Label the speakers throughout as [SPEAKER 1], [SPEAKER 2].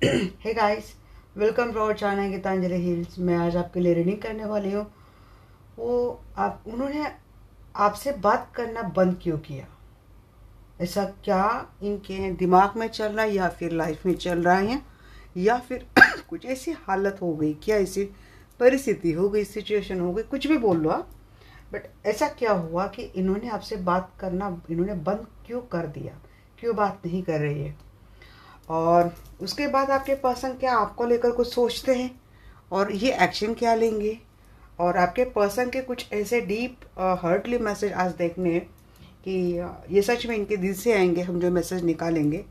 [SPEAKER 1] Hey guys, welcome to our channel Geetanjali Hills. मैं आज आपके लिए रीडिंग करने वाली हूँ। उन्होंने आपसे बात करना बंद क्यों किया? ऐसा क्या इनके दिमाग में चल रहा है या फिर लाइफ में चल रहा है, या फिर कुछ ऐसी हालत हो गई, क्या ऐसी परिस्थिति हो गई, सिचुएशन हो गई, कुछ भी बोल लो आप। बट ऐसा क्या हुआ कि इन्होंने आपसे बात करना इन्होंने बंद क्यों कर दिया, क्यों बात नहीं कर रही है? और उसके बाद आपके पर्सन क्या आपको लेकर कुछ सोचते हैं और ये एक्शन क्या लेंगे? और आपके पर्सन के कुछ ऐसे डीप हर्टली मैसेज आज देखने हैं कि ये सच में इनके दिल से आएंगे, हम जो मैसेज निकालेंगे।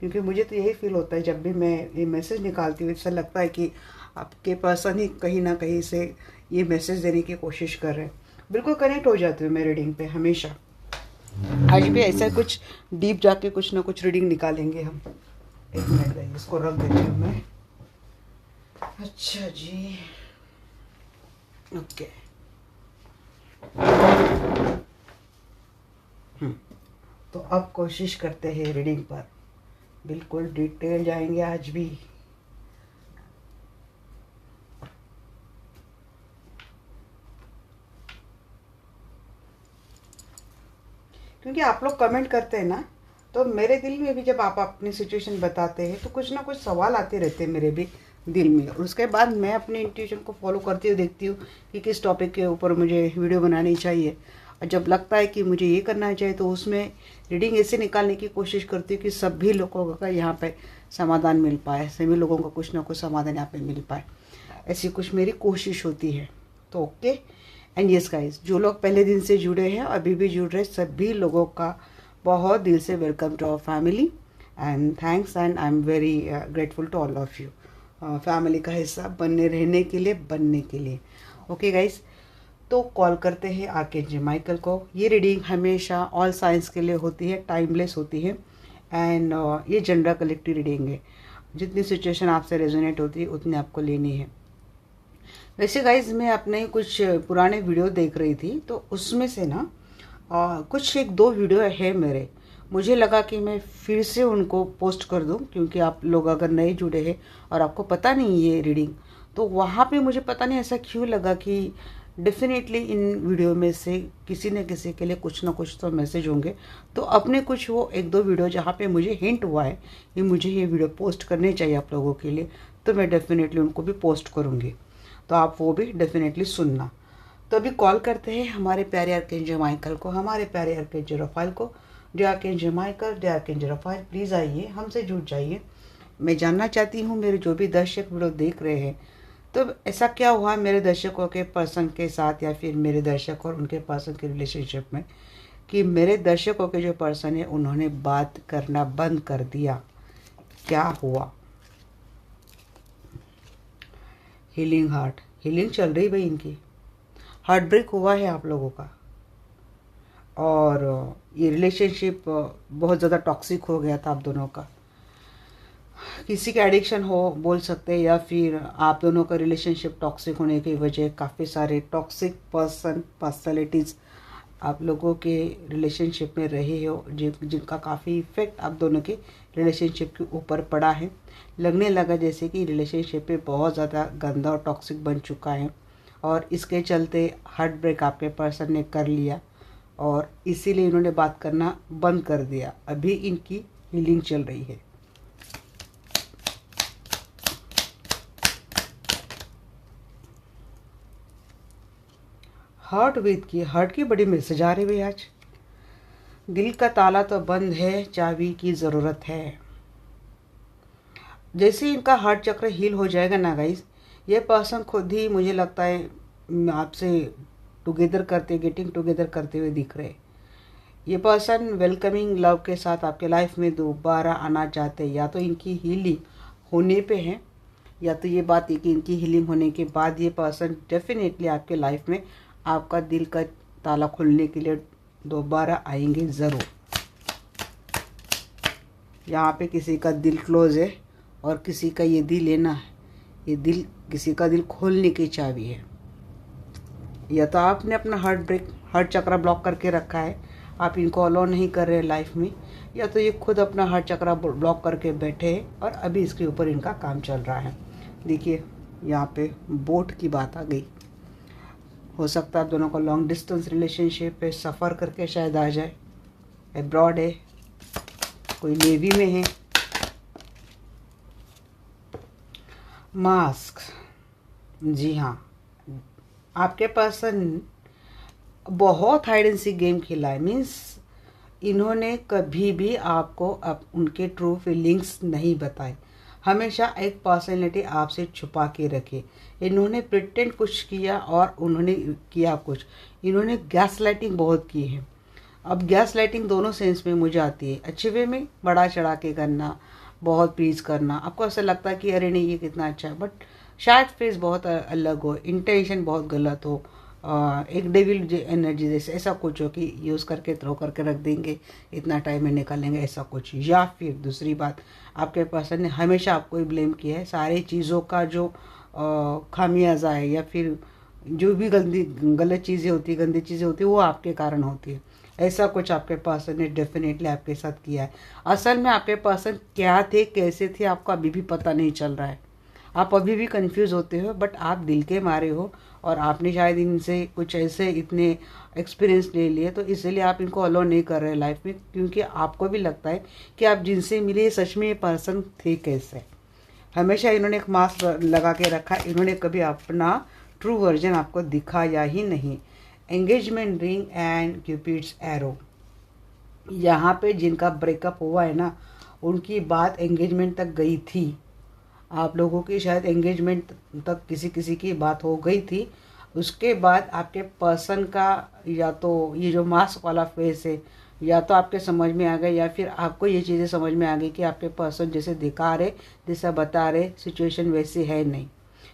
[SPEAKER 1] क्योंकि मुझे तो यही फील होता है जब भी मैं ये मैसेज निकालती हूँ, ऐसा लगता है कि आपके पर्सन ही कहीं ना कहीं से ये मैसेज देने की कोशिश कर रहे हैं। बिल्कुल कनेक्ट हो जाती हूँ मैं रीडिंग पे हमेशा। आज भी ऐसा कुछ डीप जाके कुछ ना कुछ रीडिंग निकालेंगे हम। एक मिनट रहिए, इसको रख देती हूँ मैं। अच्छा जी, ओके। तो अब कोशिश करते हैं रीडिंग पर, बिल्कुल डिटेल जाएंगे आज भी। क्योंकि आप लोग कमेंट करते हैं ना, तो मेरे दिल में भी जब आप अपनी सिचुएशन बताते हैं तो कुछ ना कुछ सवाल आते रहते हैं मेरे भी दिल में। और उसके बाद मैं अपनी इंट्यूशन को फॉलो करती हूँ, देखती हूँ कि किस टॉपिक के ऊपर मुझे वीडियो बनानी चाहिए। और जब लगता है कि मुझे ये करना चाहिए तो उसमें रीडिंग ऐसे निकालने की कोशिश करती हूँ कि सभी लोगों का यहाँ पे समाधान मिल पाए, सभी लोगों का कुछ ना कुछ समाधान यहाँ पे मिल पाए। ऐसी कुछ मेरी कोशिश होती है। तो ओके एंड यस गाइस, जो लोग पहले दिन से जुड़े हैं, अभी भी जुड़ रहे, सभी लोगों का बहुत दिल से welcome to our family and thanks, and I am very grateful to all of you. Family का हिस्सा बनने रहने के लिए, बनने के लिए। ओके गाइस, तो कॉल करते हैं आर्कएंजल माइकल को। ये रीडिंग हमेशा ऑल साइंस के लिए होती है, टाइमलेस होती है एंड ये जनरल कलेक्टिव रीडिंग है। जितनी सिचुएशन आपसे रेजोनेट होती है उतनी आपको लेनी है। वैसे गाइज मैं अपने कुछ पुराने वीडियो देख रही थी, तो उसमें से ना कुछ एक दो वीडियो है मेरे, मुझे लगा कि मैं फिर से उनको पोस्ट कर दूं। क्योंकि आप लोग अगर नए जुड़े हैं और आपको पता नहीं ये रीडिंग, तो वहाँ पे मुझे पता नहीं ऐसा क्यों लगा कि डेफिनेटली इन वीडियो में से किसी न किसी के लिए कुछ ना कुछ तो मैसेज होंगे। तो अपने कुछ वो एक दो वीडियो जहाँ पे मुझे हिंट हुआ है कि मुझे ये वीडियो पोस्ट करने चाहिए आप लोगों के लिए, तो मैं डेफिनेटली उनको भी पोस्ट करूँगी। तो आप वो भी डेफिनेटली सुनना। तो अभी कॉल करते हैं हमारे प्यारे आर्कएंजल माइकल को, हमारे प्यारे आर्कएंजल रफाइल को। Dear archangel Michael, dear archangel Raphael, please आइए, हमसे जुड़ जाइए। मैं जानना चाहती हूँ मेरे जो भी दर्शक वीडियो देख रहे हैं, तो ऐसा क्या हुआ मेरे दर्शकों के पर्सन के साथ, या फिर मेरे दर्शक और उनके पर्सन के रिलेशनशिप में, कि मेरे दर्शकों के जो पर्सन है उन्होंने बात करना बंद कर दिया। क्या हुआ? हीलिंग हार्ट, हीलिंग चल रही भाई इनकी। हार्ट ब्रेक हुआ है आप लोगों का, और ये रिलेशनशिप बहुत ज़्यादा टॉक्सिक हो गया था आप दोनों का। किसी का एडिक्शन हो बोल सकते हैं, या फिर आप दोनों का रिलेशनशिप टॉक्सिक होने की वजह काफ़ी सारे टॉक्सिक पर्सनैलिटीज़ आप लोगों के रिलेशनशिप में रहे हो, जिनका काफ़ी इफेक्ट आप दोनों के रिलेशनशिप के ऊपर पड़ा है। लगने लगा जैसे कि रिलेशनशिप पे बहुत ज़्यादा गंदा और टॉक्सिक बन चुका है, और इसके चलते हार्ट ब्रेक आपके पर्सन ने कर लिया, और इसीलिए इन्होंने बात करना बंद कर दिया। अभी इनकी हीलिंग चल रही है। हार्ट की बड़ी मैसेज आ रही है आज। दिल का ताला तो बंद है, चाबी की ज़रूरत है। जैसे ही इनका हार्ट चक्र हील हो जाएगा ना गाइस, ये पर्सन खुद ही मुझे लगता है आपसे गेटिंग टुगेदर करते हुए दिख रहे। ये पर्सन वेलकमिंग लव के साथ आपके लाइफ में दोबारा आना चाहते हैं। या तो इनकी हीलिंग होने पे है, या तो ये बात है कि इनकी हीलिंग होने के बाद ये पर्सन डेफिनेटली आपके लाइफ में आपका दिल का ताला खोलने के लिए दोबारा आएंगे ज़रूर। यहाँ पे किसी का दिल क्लोज है और किसी का ये दिल लेना है, ये दिल किसी का दिल खोलने की चाबी है। या तो आपने अपना हार्ट चक्र ब्लॉक करके रखा है, आप इनको अलाउ नहीं कर रहे लाइफ में, या तो ये खुद अपना हार्ट चक्रा ब्लॉक करके बैठे हैं और अभी इसके ऊपर इनका काम चल रहा है। देखिए यहाँ पे बोट की बात आ गई। हो सकता है आप दोनों का लॉन्ग डिस्टेंस रिलेशनशिप पे सफ़र करके शायद आ जाए, अब्रॉड है, कोई नेवी में है। मास्क, जी हाँ, आपके पर्सन बहुत हाइड एंड सीक गेम खेला है। मीन्स इन्होंने कभी भी आपको उनके ट्रू फीलिंग्स नहीं बताए, हमेशा एक पर्सनैलिटी आपसे छुपा के रखे। इन्होंने प्रिटेंड कुछ किया और उन्होंने किया कुछ। इन्होंने गैस लाइटिंग बहुत की है। अब गैस लाइटिंग दोनों सेंस में मुझे आती है, अच्छे वे में बड़ा चढ़ा के करना, बहुत प्लीज करना, आपको ऐसा लगता है कि अरे नहीं ये कितना अच्छा है, बट शायद फेस बहुत अलग हो, इंटेंशन बहुत गलत हो, एक डेविल एनर्जी जैसे ऐसा कुछ हो कि यूज़ करके थ्रो करके रख देंगे, इतना टाइम में निकालेंगे, ऐसा कुछ। या फिर दूसरी बात, आपके पर्सन ने हमेशा आपको ही ब्लेम किया है, सारी चीज़ों का जो खामियाजा है या फिर जो भी गलत चीज़ें होती है, गंदी चीज़ें होती है, वो आपके कारण होती है। ऐसा कुछ आपके पर्सन ने डेफिनेटली आपके साथ किया है। असल में आपके पर्सन क्या थे, कैसे थे, आपको अभी भी पता नहीं चल रहा है। आप अभी भी कंफ्यूज होते हो, बट आप दिल के मारे हो और आपने शायद इनसे कुछ ऐसे इतने एक्सपीरियंस ले लिए, तो इसलिए आप इनको अलाउ नहीं कर रहे लाइफ में, क्योंकि आपको भी लगता है कि आप जिनसे मिले सच में ये पर्सन थे कैसे। हमेशा इन्होंने एक मास्क लगा के रखा, इन्होंने कभी अपना ट्रू वर्जन आपको दिखाया ही नहीं। Engagement ring and cupids arrow, यहाँ पे जिनका ब्रेकअप हुआ है ना, उनकी बात एंगेजमेंट तक गई थी। आप लोगों की शायद एंगेजमेंट तक किसी किसी की बात हो गई थी। उसके बाद आपके पर्सन का या तो ये जो मास्क वाला फेस है, या तो आपके समझ में आ गए, या फिर आपको ये चीज़ें समझ में आ गई कि आपके पर्सन जैसे दिखा रहे, जैसा बता रहे, सिचुएशन वैसी है नहीं।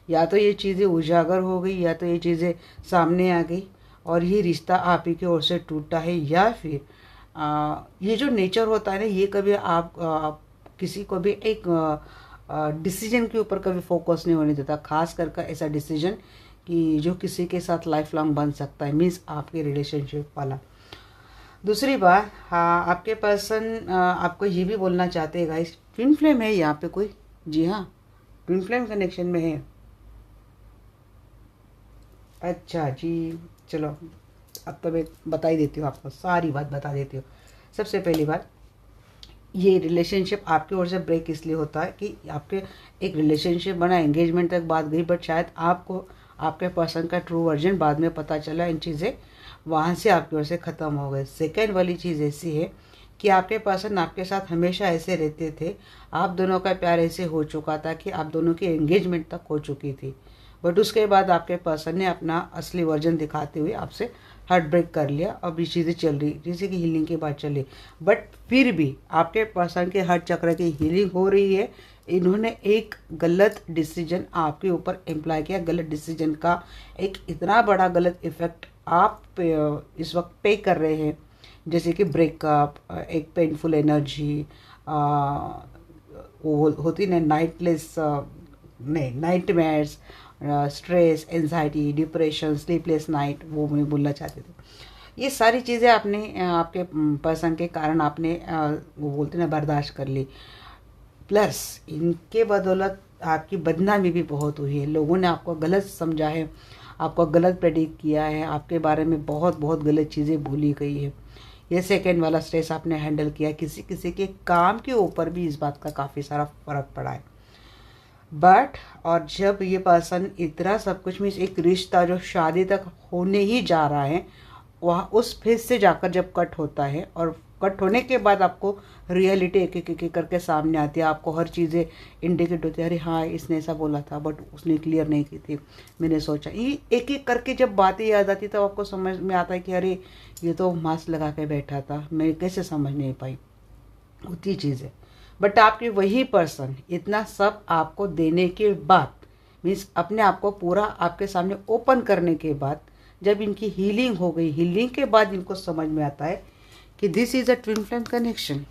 [SPEAKER 1] या तो ये चीज़ें उजागर हो गई, या तो ये चीज़ें सामने आ गई और ये रिश्ता आप ही की ओर से टूटा है। या फिर ये जो नेचर होता है ना, ये कभी आप किसी को भी एक डिसीजन के ऊपर कभी फोकस नहीं होने देता, खास करके ऐसा डिसीजन कि जो किसी के साथ लाइफ लॉन्ग बन सकता है, मीन्स आपके रिलेशनशिप वाला। दूसरी बात, हाँ, आपके पर्सन आपको ये भी बोलना चाहते हैं गाइस, ट्विन फ्लेम है यहाँ पे कोई, जी हाँ, ट्विन फ्लेम कनेक्शन में है। अच्छा जी, चलो अब तो मैं बता ही देती हूँ आपको, सारी बात बता देती हूँ। सबसे पहली बात, ये रिलेशनशिप आपकी ओर से ब्रेक इसलिए होता है कि आपके एक रिलेशनशिप बना, एंगेजमेंट तक बात गई, बट शायद आपको आपके पर्सन का ट्रू वर्जन बाद में पता चला, इन चीज़ें वहाँ से आपकी ओर से ख़त्म हो गए। सेकेंड वाली चीज़ ऐसी है कि आपके पर्सन आपके साथ हमेशा ऐसे रहते थे, आप दोनों का प्यार ऐसे हो चुका था कि आप दोनों की एंगेजमेंट तक हो चुकी थी, बट उसके बाद आपके पर्सन ने अपना असली वर्जन दिखाते हुए आपसे हार्ट ब्रेक कर लिया। अब ये चीज़ें चल रही, जैसे कि हीलिंग की बात चली, बट फिर भी आपके पर्सन के हार्ट चक्र की हीलिंग हो रही है। इन्होंने एक गलत डिसीजन आपके ऊपर इम्प्लाई किया, गलत डिसीजन का एक इतना बड़ा गलत इफेक्ट आप इस वक्त पे कर रहे हैं, जैसे कि ब्रेकअप, एक पेनफुल एनर्जी, वो होती ना नाइटलेस, नहीं, nightmares, stress, anxiety, depression, sleepless night, वो मैं बोलना चाहती थी। ये सारी चीज़ें आपने आपके पर्सन के कारण आपने वो बोलते ना बर्दाश्त कर ली। प्लस इनके बदौलत आपकी बदनामी भी बहुत हुई है, लोगों ने आपको गलत समझा है, आपको गलत प्रेडिक्ट किया है, आपके बारे में बहुत बहुत गलत चीज़ें बोली गई है। ये सेकेंड वाला स्ट्रेस आपने हैंडल किया, किसी किसी के काम के ऊपर भी इस बात का काफ़ी सारा फर्क पड़ा है। बट और जब ये पर्सन इतना सब कुछ में एक रिश्ता जो शादी तक होने ही जा रहा है, वहाँ उस फेज से जाकर जब कट होता है, और कट होने के बाद आपको रियलिटी एक एक करके सामने आती है, आपको हर चीज़ें इंडिकेट होती है, अरे हाँ इसने ऐसा बोला था बट उसने क्लियर नहीं की थी, मैंने सोचा, ये एक एक करके जब बातें याद आती तब आपको समझ में आता है कि अरे ये तो मास्क लगा के बैठा था, मैं कैसे समझ नहीं पाई उतनी चीज़ें। बट आपके वही पर्सन इतना सब आपको देने के बाद, मीन्स अपने आप को पूरा आपके सामने ओपन करने के बाद, जब इनकी हीलिंग हो गई, हीलिंग के बाद इनको समझ में आता है कि this is a twin flame connection.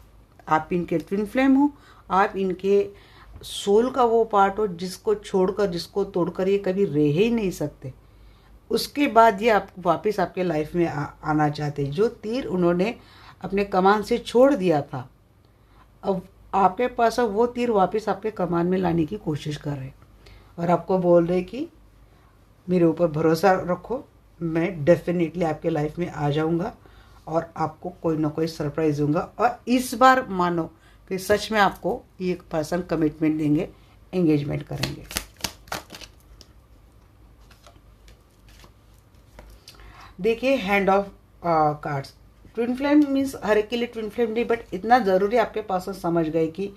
[SPEAKER 1] आप इनके ट्विन फ्लेम हो, आप इनके सोल का वो पार्ट हो जिसको छोड़कर, जिसको तोड़कर ये कभी रह ही नहीं सकते। उसके बाद ये आप वापस आपके लाइफ में आना चाहते हैं। जो तीर उन्होंने अपने कमान से छोड़ दिया था, अब आपके पास अब वो तीर वापस आपके कमान में लाने की कोशिश कर रहे हैं और आपको बोल रहे कि मेरे ऊपर भरोसा रखो, मैं डेफिनेटली आपके लाइफ में आ जाऊंगा और आपको कोई ना कोई सरप्राइज दूंगा। और इस बार मानो कि सच में आपको ये पर्सन कमिटमेंट देंगे, एंगेजमेंट करेंगे। देखिए hand of cards. Twin flame means हर एक के लिए ट्विन फ्लेम नहीं, बट इतना ज़रूरी आपके पास समझ गए कि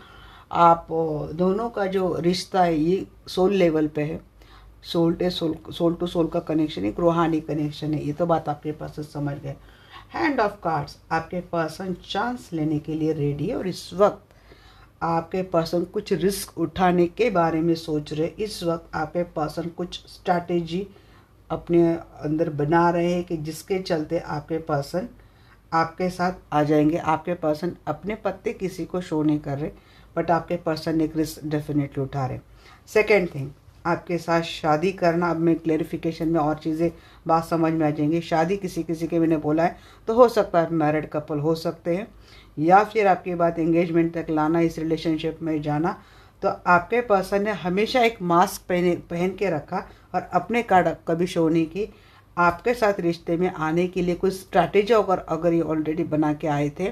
[SPEAKER 1] आप दोनों का जो रिश्ता है ये सोल लेवल पे है। सोल टू सोल का कनेक्शन, एक रूहानी कनेक्शन है। ये तो बात आपके पास समझ गए। हैंड ऑफ कार्ड्स, आपके पर्सन चांस लेने के लिए रेडी है और इस वक्त आपके पर्सन कुछ रिस्क उठाने के बारे में सोच रहे। इस वक्त आपके पर्सन कुछ स्ट्रैटेजी अपने अंदर बना रहे हैं कि जिसके चलते आपके पर्सन आपके साथ आ जाएंगे। आपके पर्सन अपने पत्ते किसी को शो नहीं कर रहे, बट आपके पर्सन एक रिस्क डेफिनेटली उठा रहे। सेकेंड थिंग, आपके साथ शादी करना। अब मैं क्लेरिफिकेशन में और चीज़ें बात समझ में आ जाएंगी। शादी किसी किसी के मैंने बोला है तो हो सकता है मैरिड कपल हो सकते हैं, या फिर आपकी बात एंगेजमेंट तक लाना, इस रिलेशनशिप में जाना। तो आपके पर्सन ने हमेशा एक मास्क पहन के रखा और अपने कार्ड कभी शो नहीं की। आपके साथ रिश्ते में आने के लिए कुछ स्ट्रैटेजी अगर ये ऑलरेडी बना के आए थे,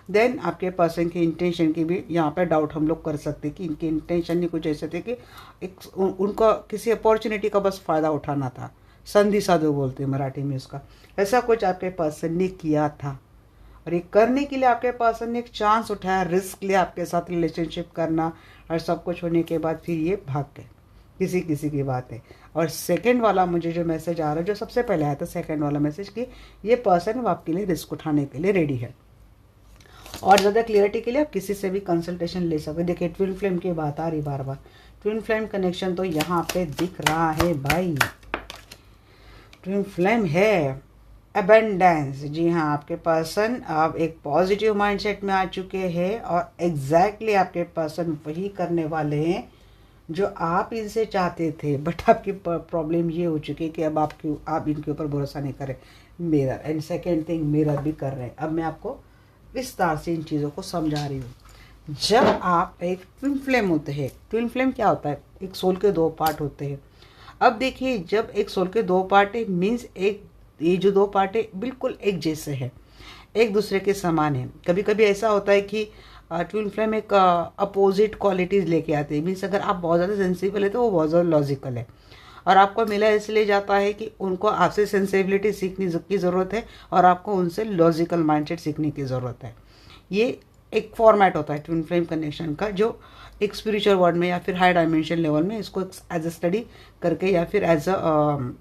[SPEAKER 1] देन आपके पर्सन की इंटेंशन की भी यहाँ पे डाउट हम लोग कर सकते कि इनके इंटेंशन ही कुछ ऐसे थे कि उनका किसी अपॉर्चुनिटी का बस फ़ायदा उठाना था। संधि साधु बोलते हैं मराठी में उसका। ऐसा कुछ आपके पर्सन ने किया था और ये करने के लिए आपके पर्सन ने एक चांस उठाया, रिस्क लिया आपके साथ रिलेशनशिप करना, और सब कुछ होने के बाद फिर ये भाग गए। किसी किसी की बात है। और सेकंड वाला मुझे जो मैसेज आ रहा है, जो सबसे पहले आया था सेकंड वाला मैसेज, कि ये पर्सन आपके लिए रिस्क उठाने के लिए रेडी है। और ज़्यादा क्लियरिटी के लिए आप किसी से भी कंसल्टेशन ले सकते हैं। देखिए ट्विन फ्लेम की बात आ रही बार बार, ट्विन फ्लेम कनेक्शन तो यहाँ पे दिख रहा है भाई। ट्विन फ्लेम है अबेंडेंस। जी हाँ, आपके पर्सन अब एक पॉजिटिव माइंडसेट में आ चुके हैं और एग्जैक्टली आपके पर्सन वही करने वाले हैं जो आप इनसे चाहते थे। बट आपकी प्रॉब्लम ये हो चुकी है कि अब आप इनके ऊपर भरोसा नहीं करें। Mirror and second thing, mirror भी कर रहे हैं। अब मैं आपको विस्तार से इन चीज़ों को समझा रही हूँ। जब आप एक ट्विन फ्लेम होते हैं, ट्विन फ्लेम क्या होता है? एक सोल के दो पार्ट होते हैं। अब देखिए, जब एक सोल के दो पार्ट है मीन्स ये जो दो पार्ट है बिल्कुल एक जैसे है, एक दूसरे के समान है। कभी कभी ऐसा होता है कि ट्विन फ्लेम एक अपोजिट क्वालिटीज़ लेके आते हैं। मीन्स अगर आप बहुत ज़्यादा सेंसिबल है तो वो बहुत ज़्यादा लॉजिकल है, और आपको मिला इसलिए जाता है कि उनको आपसे सेंसिबिलिटी सीखने की ज़रूरत है और आपको उनसे लॉजिकल माइंडसेट सीखने की ज़रूरत है। ये एक फॉर्मेट होता है ट्विन फ्लेम कनेक्शन का, जो एक स्पिरिचुअल वर्ल्ड में या फिर हाई डायमेंशन लेवल में इसको एज अ स्टडी करके या फिर एज अ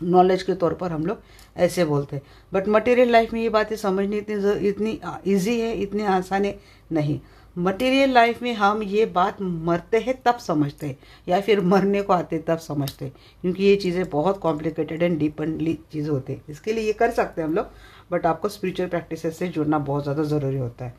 [SPEAKER 1] नॉलेज के तौर पर हम लोग ऐसे बोलते हैं। बट मटेरियल लाइफ में ये बातें समझनी इतनी ईजी है, इतनी आसान है नहीं। मटेरियल लाइफ में हम ये बात मरते हैं तब समझते हैं, या फिर मरने को आते तब समझते हैं, क्योंकि ये चीज़ें बहुत कॉम्प्लिकेटेड एंड डीपली चीज़ें होती हैं। इसके लिए ये कर सकते हैं हम लोग, बट आपको स्पिरिचुअल प्रैक्टिस से जुड़ना बहुत ज़्यादा ज़रूरी होता है।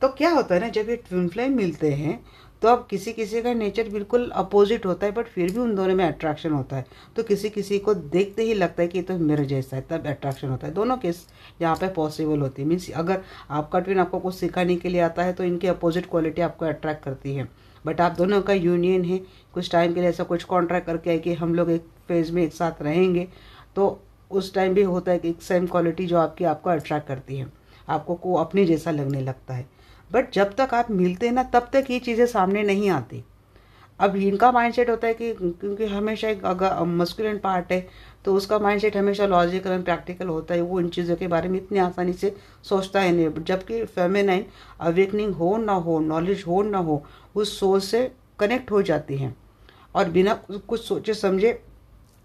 [SPEAKER 1] तो क्या होता है ना, जब ये ट्विन फ्लेम मिलते हैं तो अब किसी किसी का नेचर बिल्कुल अपोजिट होता है, बट फिर भी उन दोनों में अट्रैक्शन होता है। तो किसी किसी को देखते ही लगता है कि ये तो मेरे जैसा है, तब अट्रैक्शन होता है। दोनों केस यहाँ पे पॉसिबल होती है। मीन्स अगर आपका ट्विन आपको कुछ सिखाने के लिए आता है तो इनकी अपोजिट क्वालिटी आपको अट्रैक्ट करती है। बट आप दोनों का यूनियन है, कुछ टाइम के लिए ऐसा कुछ कॉन्ट्रैक्ट करके है कि हम लोग एक फेज में एक साथ रहेंगे, तो उस टाइम भी होता है कि एक सेम क्वालिटी जो आपको अट्रैक्ट करती है, आपको को अपने जैसा लगने लगता है। बट जब तक आप मिलते हैं ना, तब तक ये चीज़ें सामने नहीं आती। अब इनका माइंडसेट होता है कि क्योंकि हमेशा एक अगर मस्कुलिन पार्ट है तो उसका माइंडसेट हमेशा लॉजिकल एंड प्रैक्टिकल होता है। वो इन चीज़ों के बारे में इतनी आसानी से सोचता है नहीं। जबकि फेमिनाइन अवेकनिंग हो ना हो, नॉलेज हो ना हो, उस सोच से कनेक्ट हो जाती हैं और बिना कुछ सोचे समझे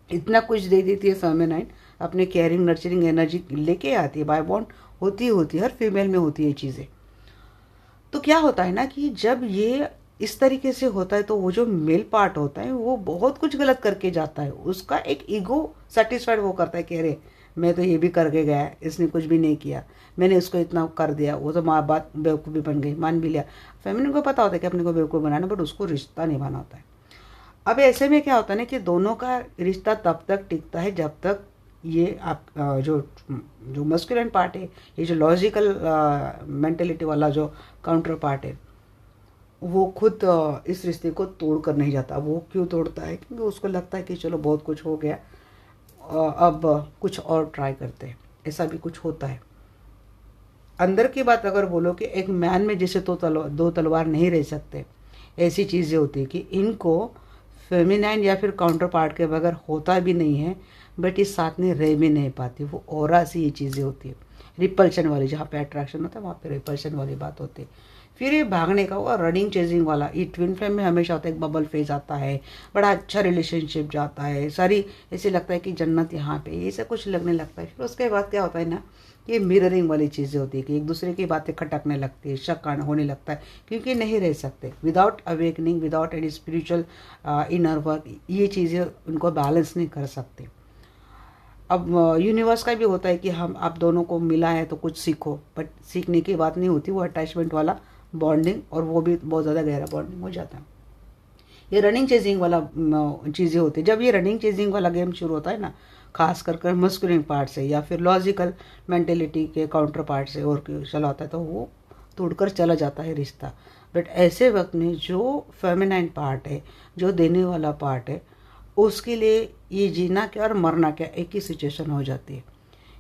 [SPEAKER 1] इतना कुछ दे देती है। फेमिनाइन अपने केयरिंग नर्चरिंग एनर्जी लेके आती है, बाय बॉन्ड होती है, हर फीमेल में होती है चीज़ें। तो क्या होता है ना कि जब ये इस तरीके से होता है तो वो जो मेल पार्ट होता है वो बहुत कुछ गलत करके जाता है। उसका एक ईगो सेटिस्फाइड वो करता है कि अरे मैं तो ये भी करके गया, इसने कुछ भी नहीं किया, मैंने इसको इतना कर दिया, वो तो माँ बात बेवकूफ़ी बन गई, मान भी लिया। फेमिनिन को पता होता है कि अपने को बेवकूफ़ बनाना, बट उसको रिश्ता निभाना होता है। अब ऐसे में क्या होता है ना कि दोनों का रिश्ता तब तक टिकता है जब तक ये आप जो जो मस्कुलिन पार्ट है, ये जो लॉजिकल मेंटेलिटी वाला जो काउंटर पार्ट है, वो खुद इस रिश्ते को तोड़ कर नहीं जाता। वो क्यों तोड़ता है? क्योंकि उसको लगता है कि चलो बहुत कुछ हो गया, अब कुछ और ट्राई करते हैं। ऐसा भी कुछ होता है। अंदर की बात अगर बोलो कि एक मैन में जैसे दो तलवार नहीं रह सकते, ऐसी चीज़ें होती है कि इनको फेमिनाइन या फिर काउंटर पार्ट के बगैर होता भी नहीं है, बट इस साथ में रह भी नहीं पाती। वो ऑरा सी ये चीज़ें होती है, रिपल्शन वाली। जहाँ पे अट्रैक्शन होता है वहाँ पे रिपल्शन वाली बात होती है। फिर ये भागने का हुआ रनिंग चेजिंग वाला, ये ट्विन फ्लेम में हमेशा होता है। एक बबल फेज आता है, बड़ा अच्छा रिलेशनशिप जाता है, सारी ऐसे लगता है कि जन्नत यहाँ पे, ये सब कुछ लगने लगता है। फिर उसके बाद क्या होता है ना, ये मिररिंग वाली चीज़ें होती है कि एक दूसरे की बातें खटकने लगती है, शक होने लगता है, क्योंकि नहीं रह सकते without awakening, without any spiritual inner work. ये चीज़ें उनको बैलेंस नहीं कर सकते। अब यूनिवर्स का भी होता है कि हम आप दोनों को मिला है तो कुछ सीखो, बट सीखने की बात नहीं होती, वो अटैचमेंट वाला बॉन्डिंग, और वो भी बहुत ज़्यादा गहरा बॉन्डिंग हो जाता है। ये रनिंग चेजिंग वाला चीज़ें होती है। जब ये रनिंग चेजिंग वाला गेम शुरू होता है ना, खास कर मस्कुलिन पार्ट से या फिर लॉजिकल मेंटेलिटी के काउंटर पार्ट से और चला होता है, तो वो तोड़कर चला जाता है रिश्ता। बट ऐसे वक्त में जो फेमिनाइन पार्ट है, जो देने वाला पार्ट है, उसके लिए ये जीना क्या और मरना क्या एक ही सिचुएशन हो जाती है।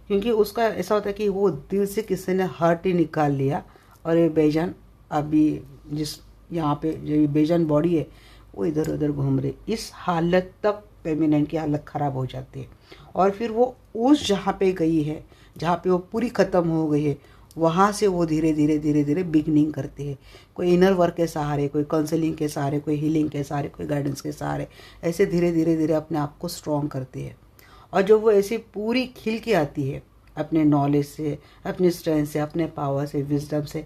[SPEAKER 1] क्योंकि उसका ऐसा होता है कि वो दिल से किसी ने हर्ट ही निकाल लिया, और ये बेजान अभी जिस यहाँ पे जो ये बेजान बॉडी है वो इधर उधर घूम रही, इस हालत तक फेमिनाइन की हालत ख़राब हो जाती है। और फिर वो उस जहाँ पे गई है, जहाँ पे वो पूरी ख़त्म हो गई है, वहाँ से वो धीरे धीरे धीरे धीरे बिगनिंग करती है। कोई इनर वर्क के सहारे, कोई काउंसलिंग के सहारे, कोई हीलिंग के सहारे, कोई गाइडेंस के सहारे, ऐसे धीरे धीरे धीरे अपने आप को स्ट्रॉन्ग करती है। और जब वो ऐसी पूरी खिल के आती है अपने नॉलेज से, अपने स्ट्रेंथ से, अपने पावर से, विजडम से,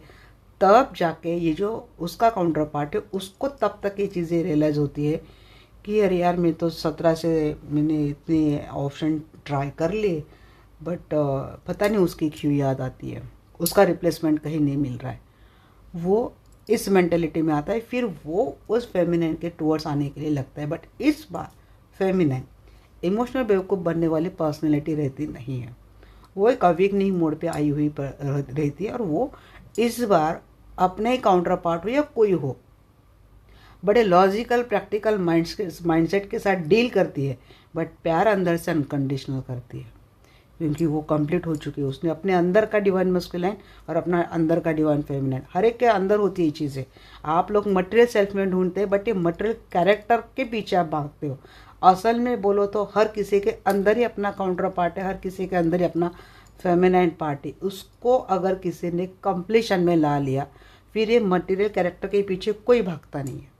[SPEAKER 1] तब जाके ये जो उसका काउंटर पार्ट है उसको तब तक ये चीज़ें रियलाइज़ होती है कि अरे यार, मैं तो 17 से मैंने इतने ऑप्शन ट्राई कर लिए, बट पता नहीं उसकी क्यों याद आती है, उसका रिप्लेसमेंट कहीं नहीं मिल रहा है। वो इस मेंटेलिटी में आता है, फिर वो उस फेमिनाइन के टूवर्ड्स आने के लिए लगता है। बट इस बार फेमिनाइन इमोशनल बेवकूफ़ बनने वाली पर्सनैलिटी रहती नहीं है, वो एक अवेकनिंग मोड पे आई हुई रहती है। और वो इस बार अपने काउंटर पार्ट हो या कोई हो, बड़े लॉजिकल प्रैक्टिकल माइंडसेट के साथ डील करती है, बट प्यार अंदर से अनकंडीशनल करती है, क्योंकि वो कंप्लीट हो चुकी है। उसने अपने अंदर का डिवाइन मस्कुलाइन और अपना अंदर का डिवाइन फेमिनाइन, हर एक के अंदर होती है ये चीज़ें। आप लोग मटेरियल सेल्फ में ढूंढते हैं, बट ये मटेरियल कैरेक्टर के पीछे आप भागते हो। असल में बोलो तो हर किसी के अंदर ही अपना काउंटर पार्ट है, हर किसी के अंदर ही अपना फेमिनाइन पार्ट है। उसको अगर किसी ने कंप्लीशन में ला लिया, फिर ये मटेरियल कैरेक्टर के पीछे कोई भागता नहीं है।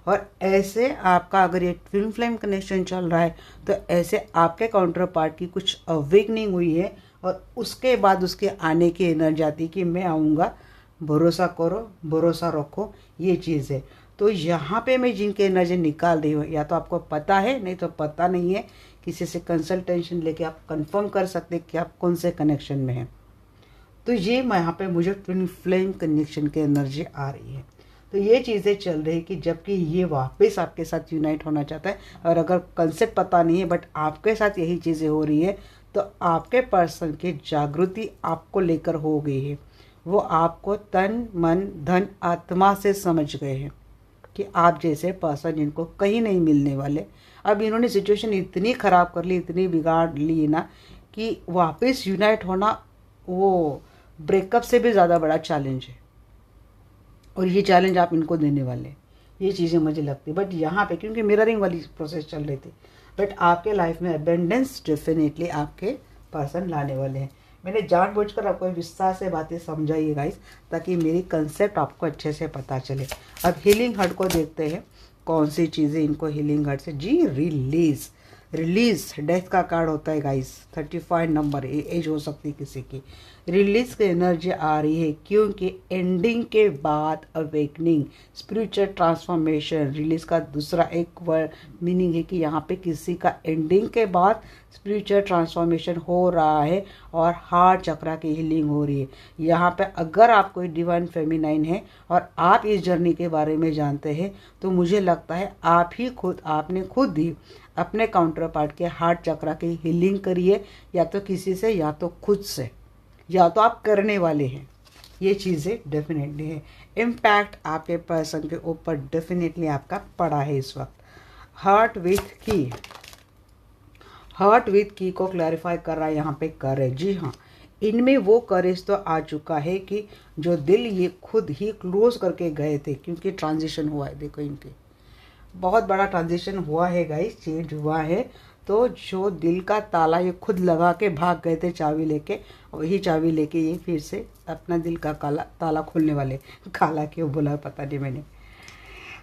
[SPEAKER 1] और ऐसे आपका अगर ये ट्विन फ्लेम कनेक्शन चल रहा है, तो ऐसे आपके काउंटर पार्ट की कुछ अवेकनिंग हुई है, और उसके बाद उसके आने की एनर्जी आती कि मैं आऊँगा, भरोसा करो, भरोसा रखो, ये चीज़ है। तो यहाँ पे मैं जिनके एनर्जी निकाल रही हूँ, या तो आपको पता है, नहीं तो पता नहीं है, किसी से कंसल्टेशन लेके आप कंफर्म कर सकते कि आप कौन से कनेक्शन में हैं। तो ये यहाँ पे मुझे ट्विन फ्लेम कनेक्शन की एनर्जी आ रही है। तो ये चीज़ें चल रही कि जबकि ये वापस आपके साथ यूनाइट होना चाहता है, और अगर कंसेप्ट पता नहीं है बट आपके साथ यही चीज़ें हो रही है, तो आपके पर्सन की जागृति आपको लेकर हो गई है। वो आपको तन मन धन आत्मा से समझ गए हैं कि आप जैसे पर्सन इनको कहीं नहीं मिलने वाले। अब इन्होंने सिचुएशन इतनी ख़राब कर ली, इतनी बिगाड़ ली ना, कि वापस यूनाइट होना वो ब्रेकअप से भी ज़्यादा बड़ा चैलेंज है, और ये चैलेंज आप इनको देने वाले, ये चीज़ें मुझे लगती है। बट यहाँ पे क्योंकि मिररिंग वाली प्रोसेस चल रही थी, बट आपके लाइफ में अबेंडेंस डेफिनेटली आपके पर्सन लाने वाले हैं। मैंने जानबूझकर आपको विस्तार से बातें समझाई गाइस, ताकि मेरी कंसेप्ट आपको अच्छे से पता चले। अब हीलिंग हर्ट को देखते हैं, कौन सी चीज़ें इनको हीलिंग हर्ट से जी रिलीज डेथ का कार्ड होता है गाइस, 35 नंबर एज हो सकती है किसी की। रिलीज की एनर्जी आ रही है, क्योंकि एंडिंग के बाद अवेकनिंग, स्पिरिचुअल ट्रांसफॉर्मेशन। रिलीज का दूसरा एक वर्ड मीनिंग है कि यहाँ पे किसी का एंडिंग के बाद स्पिरिचुअल ट्रांसफॉर्मेशन हो रहा है और हार्ट चक्रा की हीलिंग हो रही है। यहाँ पे अगर आप कोई डिवाइन फेमिनाइन है और आप इस जर्नी के बारे में जानते हैं, तो मुझे लगता है आपने खुद ही अपने काउंटर पार्ट के हार्ट चक्रा की हीलिंग करिए, या तो किसी से या तो खुद से, या तो आप करने वाले हैं। ये चीज़ें डेफिनेटली है। इम्पैक्ट आपके पर्सन के ऊपर डेफिनेटली आपका पड़ा है इस वक्त। हार्ट विथ की को क्लैरिफाई कर रहा है यहाँ पे करेज। जी हाँ, इनमें वो करेज तो आ चुका है कि जो दिल ये खुद ही क्लोज करके गए थे, क्योंकि ट्रांजिशन हुआ है। देखो इनके बहुत बड़ा ट्रांजिशन हुआ है गाइस, चेंज हुआ है। तो जो दिल का ताला ये खुद लगा के भाग गए थे चाबी लेके, वही चाबी लेके ये फिर से अपना दिल का ताला खोलने वाले। काला क्यों बोला पता नहीं मैंने।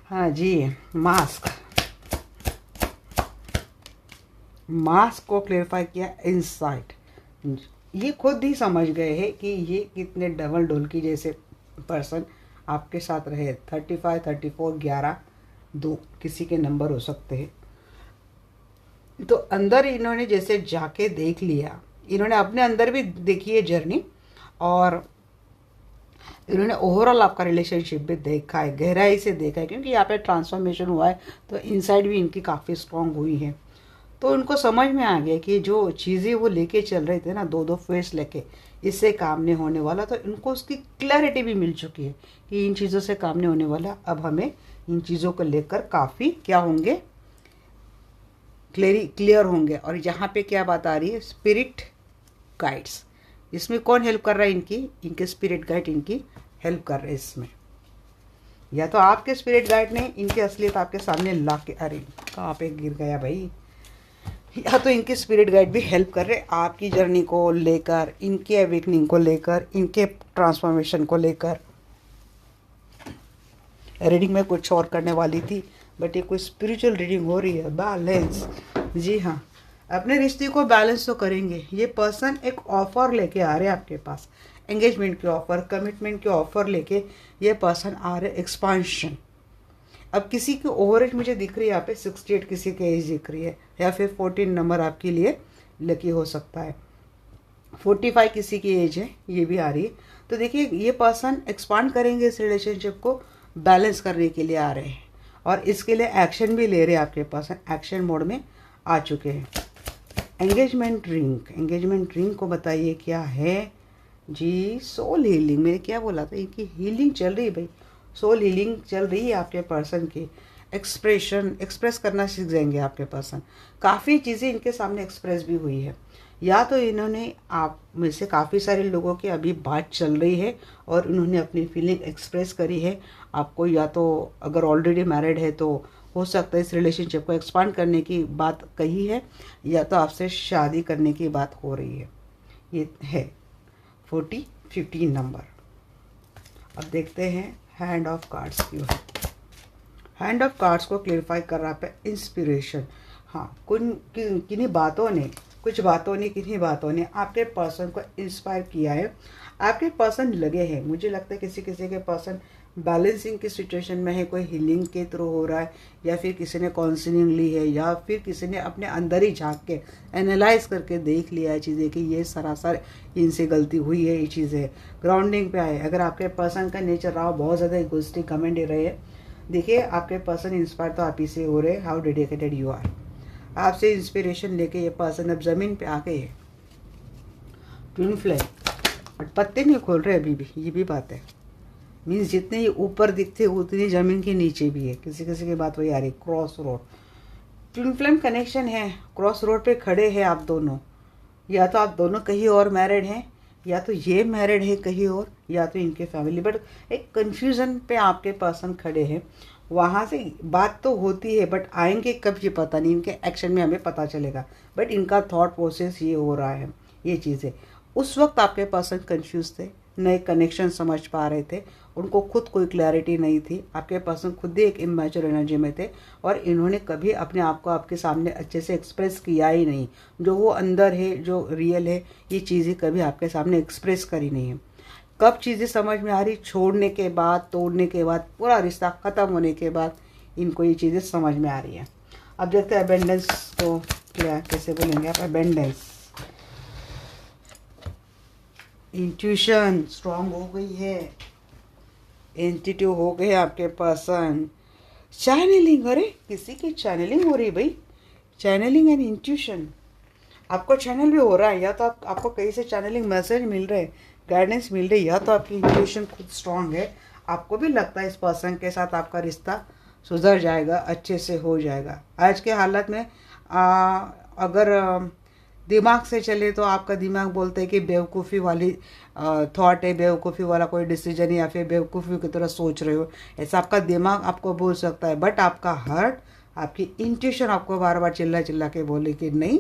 [SPEAKER 1] हाँ जी, मास्क को क्लेरिफाई किया इनसाइड। ये खुद ही समझ गए हैं कि ये कितने डबल ढोलकी जैसे पर्सन आपके साथ रहे। 35, 34, 11, 2 किसी के नंबर हो सकते हैं। तो अंदर इन्होंने जैसे जाके देख लिया, इन्होंने अपने अंदर भी देखी है जर्नी, और इन्होंने ओवरऑल आपका रिलेशनशिप भी देखा है, गहराई से देखा है, क्योंकि यहाँ पे ट्रांसफॉर्मेशन हुआ है तो इनसाइड भी इनकी काफ़ी स्ट्रांग हुई है। तो उनको समझ में आ गया कि जो चीज़ें वो लेके चल रहे थे ना, दो फेस लेके, इससे काम नहीं होने वाला। तो इनको उसकी क्लैरिटी भी मिल चुकी है कि इन चीज़ों से काम नहीं होने वाला। अब हमें इन चीज़ों को लेकर काफ़ी क्या होंगे, क्लियर होंगे। और यहाँ पे क्या बात आ रही है, स्पिरिट गाइड्स। इसमें कौन हेल्प कर रहा है, इनके स्पिरिट गाइड इनकी हेल्प कर रहे हैं इसमें। या तो आपके स्पिरिट गाइड ने इनकी असलियत आपके सामने ला के, अरे कहाँ पे गिर गया भाई, या तो इनके स्पिरिट गाइड भी हेल्प कर रहे आपकी जर्नी को लेकर, इनके अवेकनिंग को लेकर, इनके ट्रांसफॉर्मेशन को लेकर। रीडिंग में कुछ और करने वाली थी, बट ये कोई स्पिरिचुअल रीडिंग हो रही है। बैलेंस, जी हाँ, अपने रिश्ते को बैलेंस तो करेंगे। ये पर्सन एक ऑफर लेके आ रहे हैं आपके पास, एंगेजमेंट के ऑफर, कमिटमेंट के ऑफर लेके ये पर्सन आ रहे, एक्सपांशन। अब किसी की ओवर एज मुझे दिख रही है यहाँ पे 68, किसी की एज दिख रही है, या फिर 14 नंबर आपके लिए लकी हो सकता है। 45 किसी की एज है, ये भी आ रही है। तो देखिए ये पर्सन एक्सपांड करेंगे, इस रिलेशनशिप को बैलेंस करने के लिए आ रहे हैं, और इसके लिए एक्शन भी ले रहे हैं आपके पर्सन, एक्शन मोड में आ चुके हैं। एंगेजमेंट रिंग को बताइए क्या है जी। सोल हीलिंग, मैंने क्या बोला था, इनकी हीलिंग चल रही है भाई, सोल हीलिंग चल रही है आपके पर्सन की। एक्सप्रेस करना सीख जाएंगे आपके पर्सन। काफ़ी चीज़ें इनके सामने एक्सप्रेस भी हुई है, या तो इन्होंने आप में से काफ़ी सारे लोगों की अभी बात चल रही है और उन्होंने अपनी फीलिंग एक्सप्रेस करी है आपको, या तो अगर ऑलरेडी मैरिड है तो हो सकता है इस रिलेशनशिप को एक्सपांड करने की बात कही है, या तो आपसे शादी करने की बात हो रही है। ये है 15 नंबर। अब देखते हैं हैंड ऑफ कार्ड्स क्यों है। हैंड ऑफ कार्ड्स को क्लेरिफाई कर रहा है इंस्पिरेशन। हाँ, किन्हीं बातों ने आपके पर्सन को इंस्पायर किया है। आपके पर्सन लगे हैं, मुझे लगता है किसी के पर्सन बैलेंसिंग की सिचुएशन में है, कोई हीलिंग के थ्रू हो रहा है, या फिर किसी ने काउंसलिंग ली है, या फिर किसी ने अपने अंदर ही झांक के एनालाइज करके देख लिया है चीज़ें कि ये सरासर इनसे गलती हुई है, ये चीज़ें ग्राउंडिंग पे आए। अगर आपके पर्सन का नेचर रहा बहुत ज़्यादा इगोइस्टिक, कमेंट रहे, देखिए आपके पर्सन इंस्पायर तो आप ही से हो रहे, हाउ डेडिकेटेड यू आर। आपसे इंस्पिरेशन लेके ये पर्सन अब ज़मीन पे आ गए हैं। ट्विन फ्लेम, बट पत्ते नहीं खोल रहे अभी भी, ये भी बात है। मीन्स जितने ये ऊपर दिखते उतनी ज़मीन के नीचे भी है। किसी की बात वही आ रही। Cross road, twin flame connection है, क्रॉस रोड पे खड़े हैं आप दोनों। या तो आप दोनों कहीं और मैरिड हैं, या तो ये मैरिड है कहीं और, या तो इनके फैमिली। बट एक कन्फ्यूज़न पे आपके पर्सन खड़े हैं। वहाँ से बात तो होती है, बट आएंगे कब ये पता नहीं, इनके एक्शन में हमें पता चलेगा। बट इनका थॉट प्रोसेस ये हो रहा है, ये चीज़ें। उस वक्त आपके पर्सन कंफ्यूज थे, नए कनेक्शन समझ पा रहे थे, उनको खुद कोई क्लैरिटी नहीं थी, आपके पर्सन खुद ही एक इमेच्योर एनर्जी में थे और इन्होंने कभी अपने आप को आपके सामने अच्छे से एक्सप्रेस किया ही नहीं। जो वो अंदर है, जो रियल है, ये चीज़ें कभी आपके सामने एक्सप्रेस करी नहीं है। कब चीज़ें समझ में आ रही? छोड़ने के बाद, तोड़ने के बाद, पूरा रिश्ता ख़त्म होने के बाद इनको ये चीज़ें समझ में आ रही हैं। अब देखते हैं अबेंडेंस को क्या कैसे बोलेंगे आप। अबेंडेंस, इंट्यूशन स्ट्रांग हो गई है, इंट्यूटिव हो गए आपके पर्सन। चैनलिंग, अरे किसी की चैनलिंग हो रही भाई, चैनलिंग एंड इंट्यूशन। आपको चैनल भी हो रहा है, या तो आपको कहीं से चैनलिंग मैसेज मिल रहे हैं, गाइडेंस मिल रही है, या तो आपकी इंट्यूशन खुद स्ट्रांग है। आपको भी लगता है इस पर्सन के साथ आपका रिश्ता सुधर जाएगा, अच्छे से हो जाएगा। आज के हालत में अगर दिमाग से चले तो आपका दिमाग बोलता है कि बेवकूफ़ी वाली थॉट है, बेवकूफ़ी वाला कोई डिसीजन है, या फिर बेवकूफ़ी की तरह सोच रहे हो, ऐसा आपका दिमाग आपको बोल सकता है। बट आपका हार्ट, आपकी इंट्यूशन आपको बार बार चिल्ला चिल्ला के बोले कि नहीं,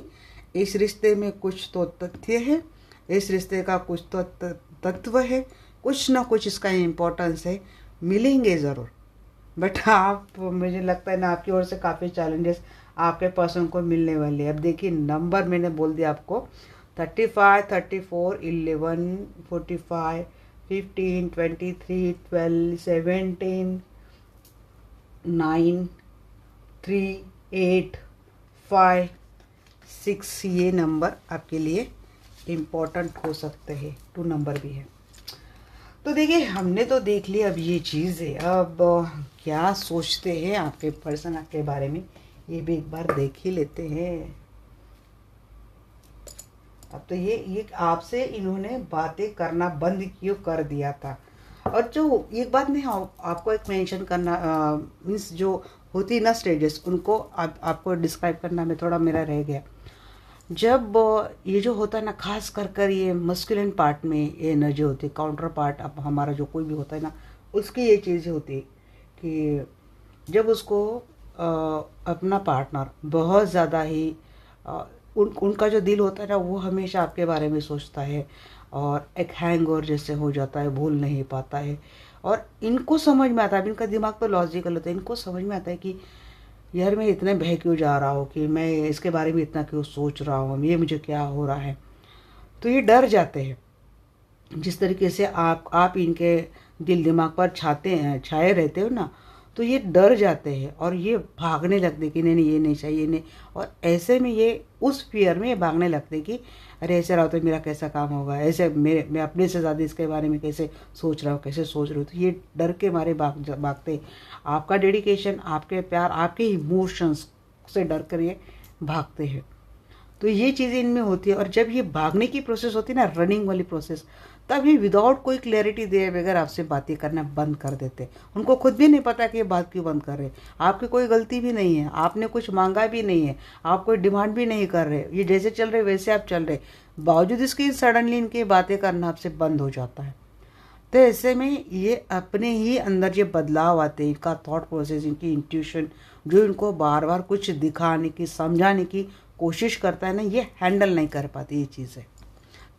[SPEAKER 1] इस रिश्ते में कुछ तो तथ्य है, इस रिश्ते का कुछ तो तत्व है, कुछ ना कुछ इसका इम्पोर्टेंस है, मिलेंगे ज़रूर। बट आप, मुझे लगता है ना, आपकी ओर से काफ़ी चैलेंजेस आपके पर्सन को मिलने वाले हैं। अब देखिए नंबर मैंने बोल दिया आपको, 35, 34, 11, 45, 15, 23, 12, 17, 9, 3, 8, 5, 6, ये नंबर आपके लिए इम्पोर्टेंट हो सकते हैं। 2 नंबर भी है। तो देखिए हमने तो देख लिया अब ये चीज़ है। अब क्या सोचते हैं आपके पर्सन आपके बारे में, ये भी एक बार देख ही लेते हैं। अब तो ये आपसे इन्होंने बातें करना बंद क्यों कर दिया था। और जो एक बात मैं आपको एक मेंशन करना, मीन्स जो होती ना स्टेजेस, उनको आपको डिस्क्राइब करना में थोड़ा मेरा रह गया। जब ये जो होता है ना, खास कर ये मस्कुलिन पार्ट में ये एनर्जी होती है, काउंटर पार्ट अब हमारा जो कोई भी होता है ना, उसकी ये चीज़ें होती है कि जब उसको अपना पार्टनर बहुत ज़्यादा ही उनका जो दिल होता है ना, वो हमेशा आपके बारे में सोचता है और एक हैंगओवर जैसे हो जाता है, भूल नहीं पाता है। और इनको समझ में आता है, इनका दिमाग तो लॉजिकल होता है, इनको समझ में आता है कि यार मैं इतने बह क्यों जा रहा हूँ, कि मैं इसके बारे में इतना क्यों सोच रहा हूँ, ये मुझे क्या हो रहा है। तो ये डर जाते हैं। जिस तरीके से आप इनके दिल दिमाग पर छाए रहते हो ना, तो ये डर जाते हैं और ये भागने लगते हैं कि नहीं नहीं ये नहीं चाहिए, नहीं। और ऐसे में ये उस फियर में ये भागने लगते हैं कि अरे ऐसे रहा तो मेरा कैसा काम होगा, ऐसे मैं अपने से ज़्यादा इसके बारे में कैसे सोच रहा हूँ, कैसे सोच रही हूँ। तो ये डर के मारे भागते। आपका डेडिकेशन, आपके प्यार, आपके इमोशंस से डर कर ये भागते हैं। तो ये चीज़ें इनमें होती है। और जब ये भागने की प्रोसेस होती है ना, रनिंग वाली प्रोसेस, तब ये विदाउट कोई क्लैरिटी दिए बगैर आपसे बातें करना बंद कर देते। उनको खुद भी नहीं पता कि ये बात क्यों बंद कर रहे। आपकी कोई गलती भी नहीं है, आपने कुछ मांगा भी नहीं है, आप कोई डिमांड भी नहीं कर रहे, ये जैसे चल रहे वैसे आप चल रहे, बावजूद इसकी सडनली इनकी बातें करना आपसे बंद हो जाता है। तो ऐसे में ये अपने ही अंदर ये बदलाव आते हैं, इनका थॉट प्रोसेस, इनकी इंट्यूशन जो इनको बार बार कुछ दिखाने की, समझाने की कोशिश करता है ना, ये हैंडल नहीं कर पाती ये चीज़ें,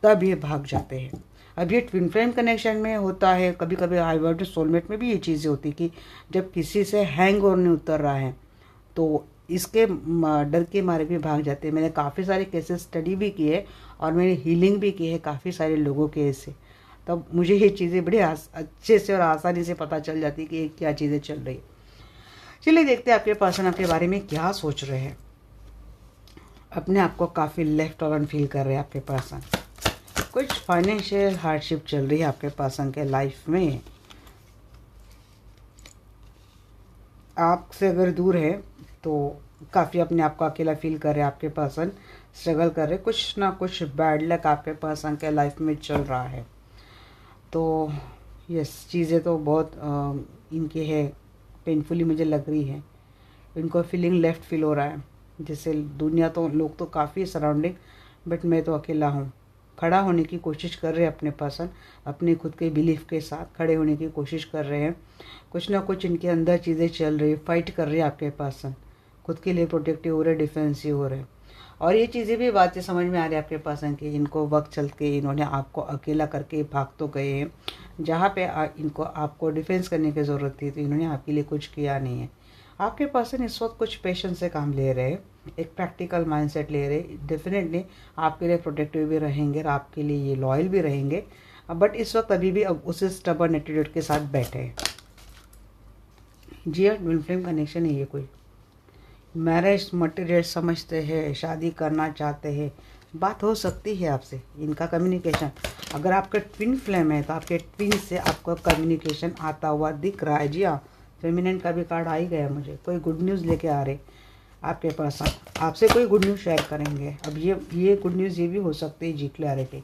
[SPEAKER 1] तब ये भाग जाते हैं। अब ये ट्विन फ्लेम कनेक्शन में होता है, कभी कभी हाई वाइब्रेट सोलमेट में भी ये चीज़ें होती कि जब किसी से हैंग और नहीं उतर रहा है तो इसके डर के मारे भी भाग जाते हैं। मैंने काफ़ी सारे केसेस स्टडी भी किए और मैंने हीलिंग भी की है काफ़ी सारे लोगों के ऐसे। तब मुझे ये चीज़ें बड़े अच्छे से और आसानी से पता चल जाती कि क्या चीज़ें चल रही। चलिए देखते हैं आपके पर्सन आपके बारे में क्या सोच रहे हैं। अपने आप को काफ़ी लेफ्ट ऑन फील कर रहे हैं आपके पर्सन। कुछ फाइनेंशियल हार्डशिप चल रही है आपके पर्सन के लाइफ में। आपसे अगर दूर है तो काफ़ी अपने आप को अकेला फील कर रहे हैं आपके पर्सन, स्ट्रगल कर रहे, कुछ ना कुछ बैड लक आपके पर्सन के लाइफ में चल रहा है। तो यस, चीज़ें तो बहुत इनके है, पेनफुली मुझे लग रही है। इनको फीलिंग लेफ्ट फील हो रहा है, जैसे दुनिया तो, लोग तो काफ़ी सराउंडिंग, बट मैं तो अकेला हूँ। खड़ा होने की कोशिश कर रहे हैं अपने पर्सन, अपने खुद के बिलीफ के साथ खड़े होने की कोशिश कर रहे हैं। कुछ ना कुछ इनके अंदर चीज़ें चल रही है, फाइट कर रहे हैं आपके पर्सन, खुद के लिए प्रोटेक्टिव हो रहे, डिफेंसिव हो रहे। और ये चीज़ें भी बातें समझ में आ रही है आपके पर्सन की, इनको वक्त चल के इन्होंने आपको अकेला करके भाग तो गए हैं। जहाँ पे इनको आपको डिफेंस करने की ज़रूरत थी तो इन्होंने आपके लिए कुछ किया नहीं है। आपके पर्सन इस वक्त कुछ पेशेंस से काम ले रहे हैं, एक प्रैक्टिकल माइंडसेट ले रहे हैं। डेफिनेटली आपके लिए प्रोटेक्टिव भी रहेंगे और आपके लिए ये लॉयल भी रहेंगे, बट इस वक्त अभी भी अब उसी स्टबर्न एटीट्यूड के साथ बैठे हैं। जी ट्विन फ्लेम कनेक्शन है ये, कोई मैरिज मटेरियल समझते हैं, शादी करना चाहते हैं, बात हो सकती है आपसे। इनका कम्युनिकेशन, अगर आपका ट्विन फ्लेम है तो आपके ट्विन से आपको कम्युनिकेशन आता हुआ दिख रहा है। जी हाँ, फेमिनिन का भी कार्ड आ ही गया मुझे। कोई गुड न्यूज़ लेके आ रहे आपके पास, आपसे कोई गुड न्यूज़ शेयर करेंगे। अब ये गुड न्यूज़ ये भी हो सकती है, जी क्लैरिटी,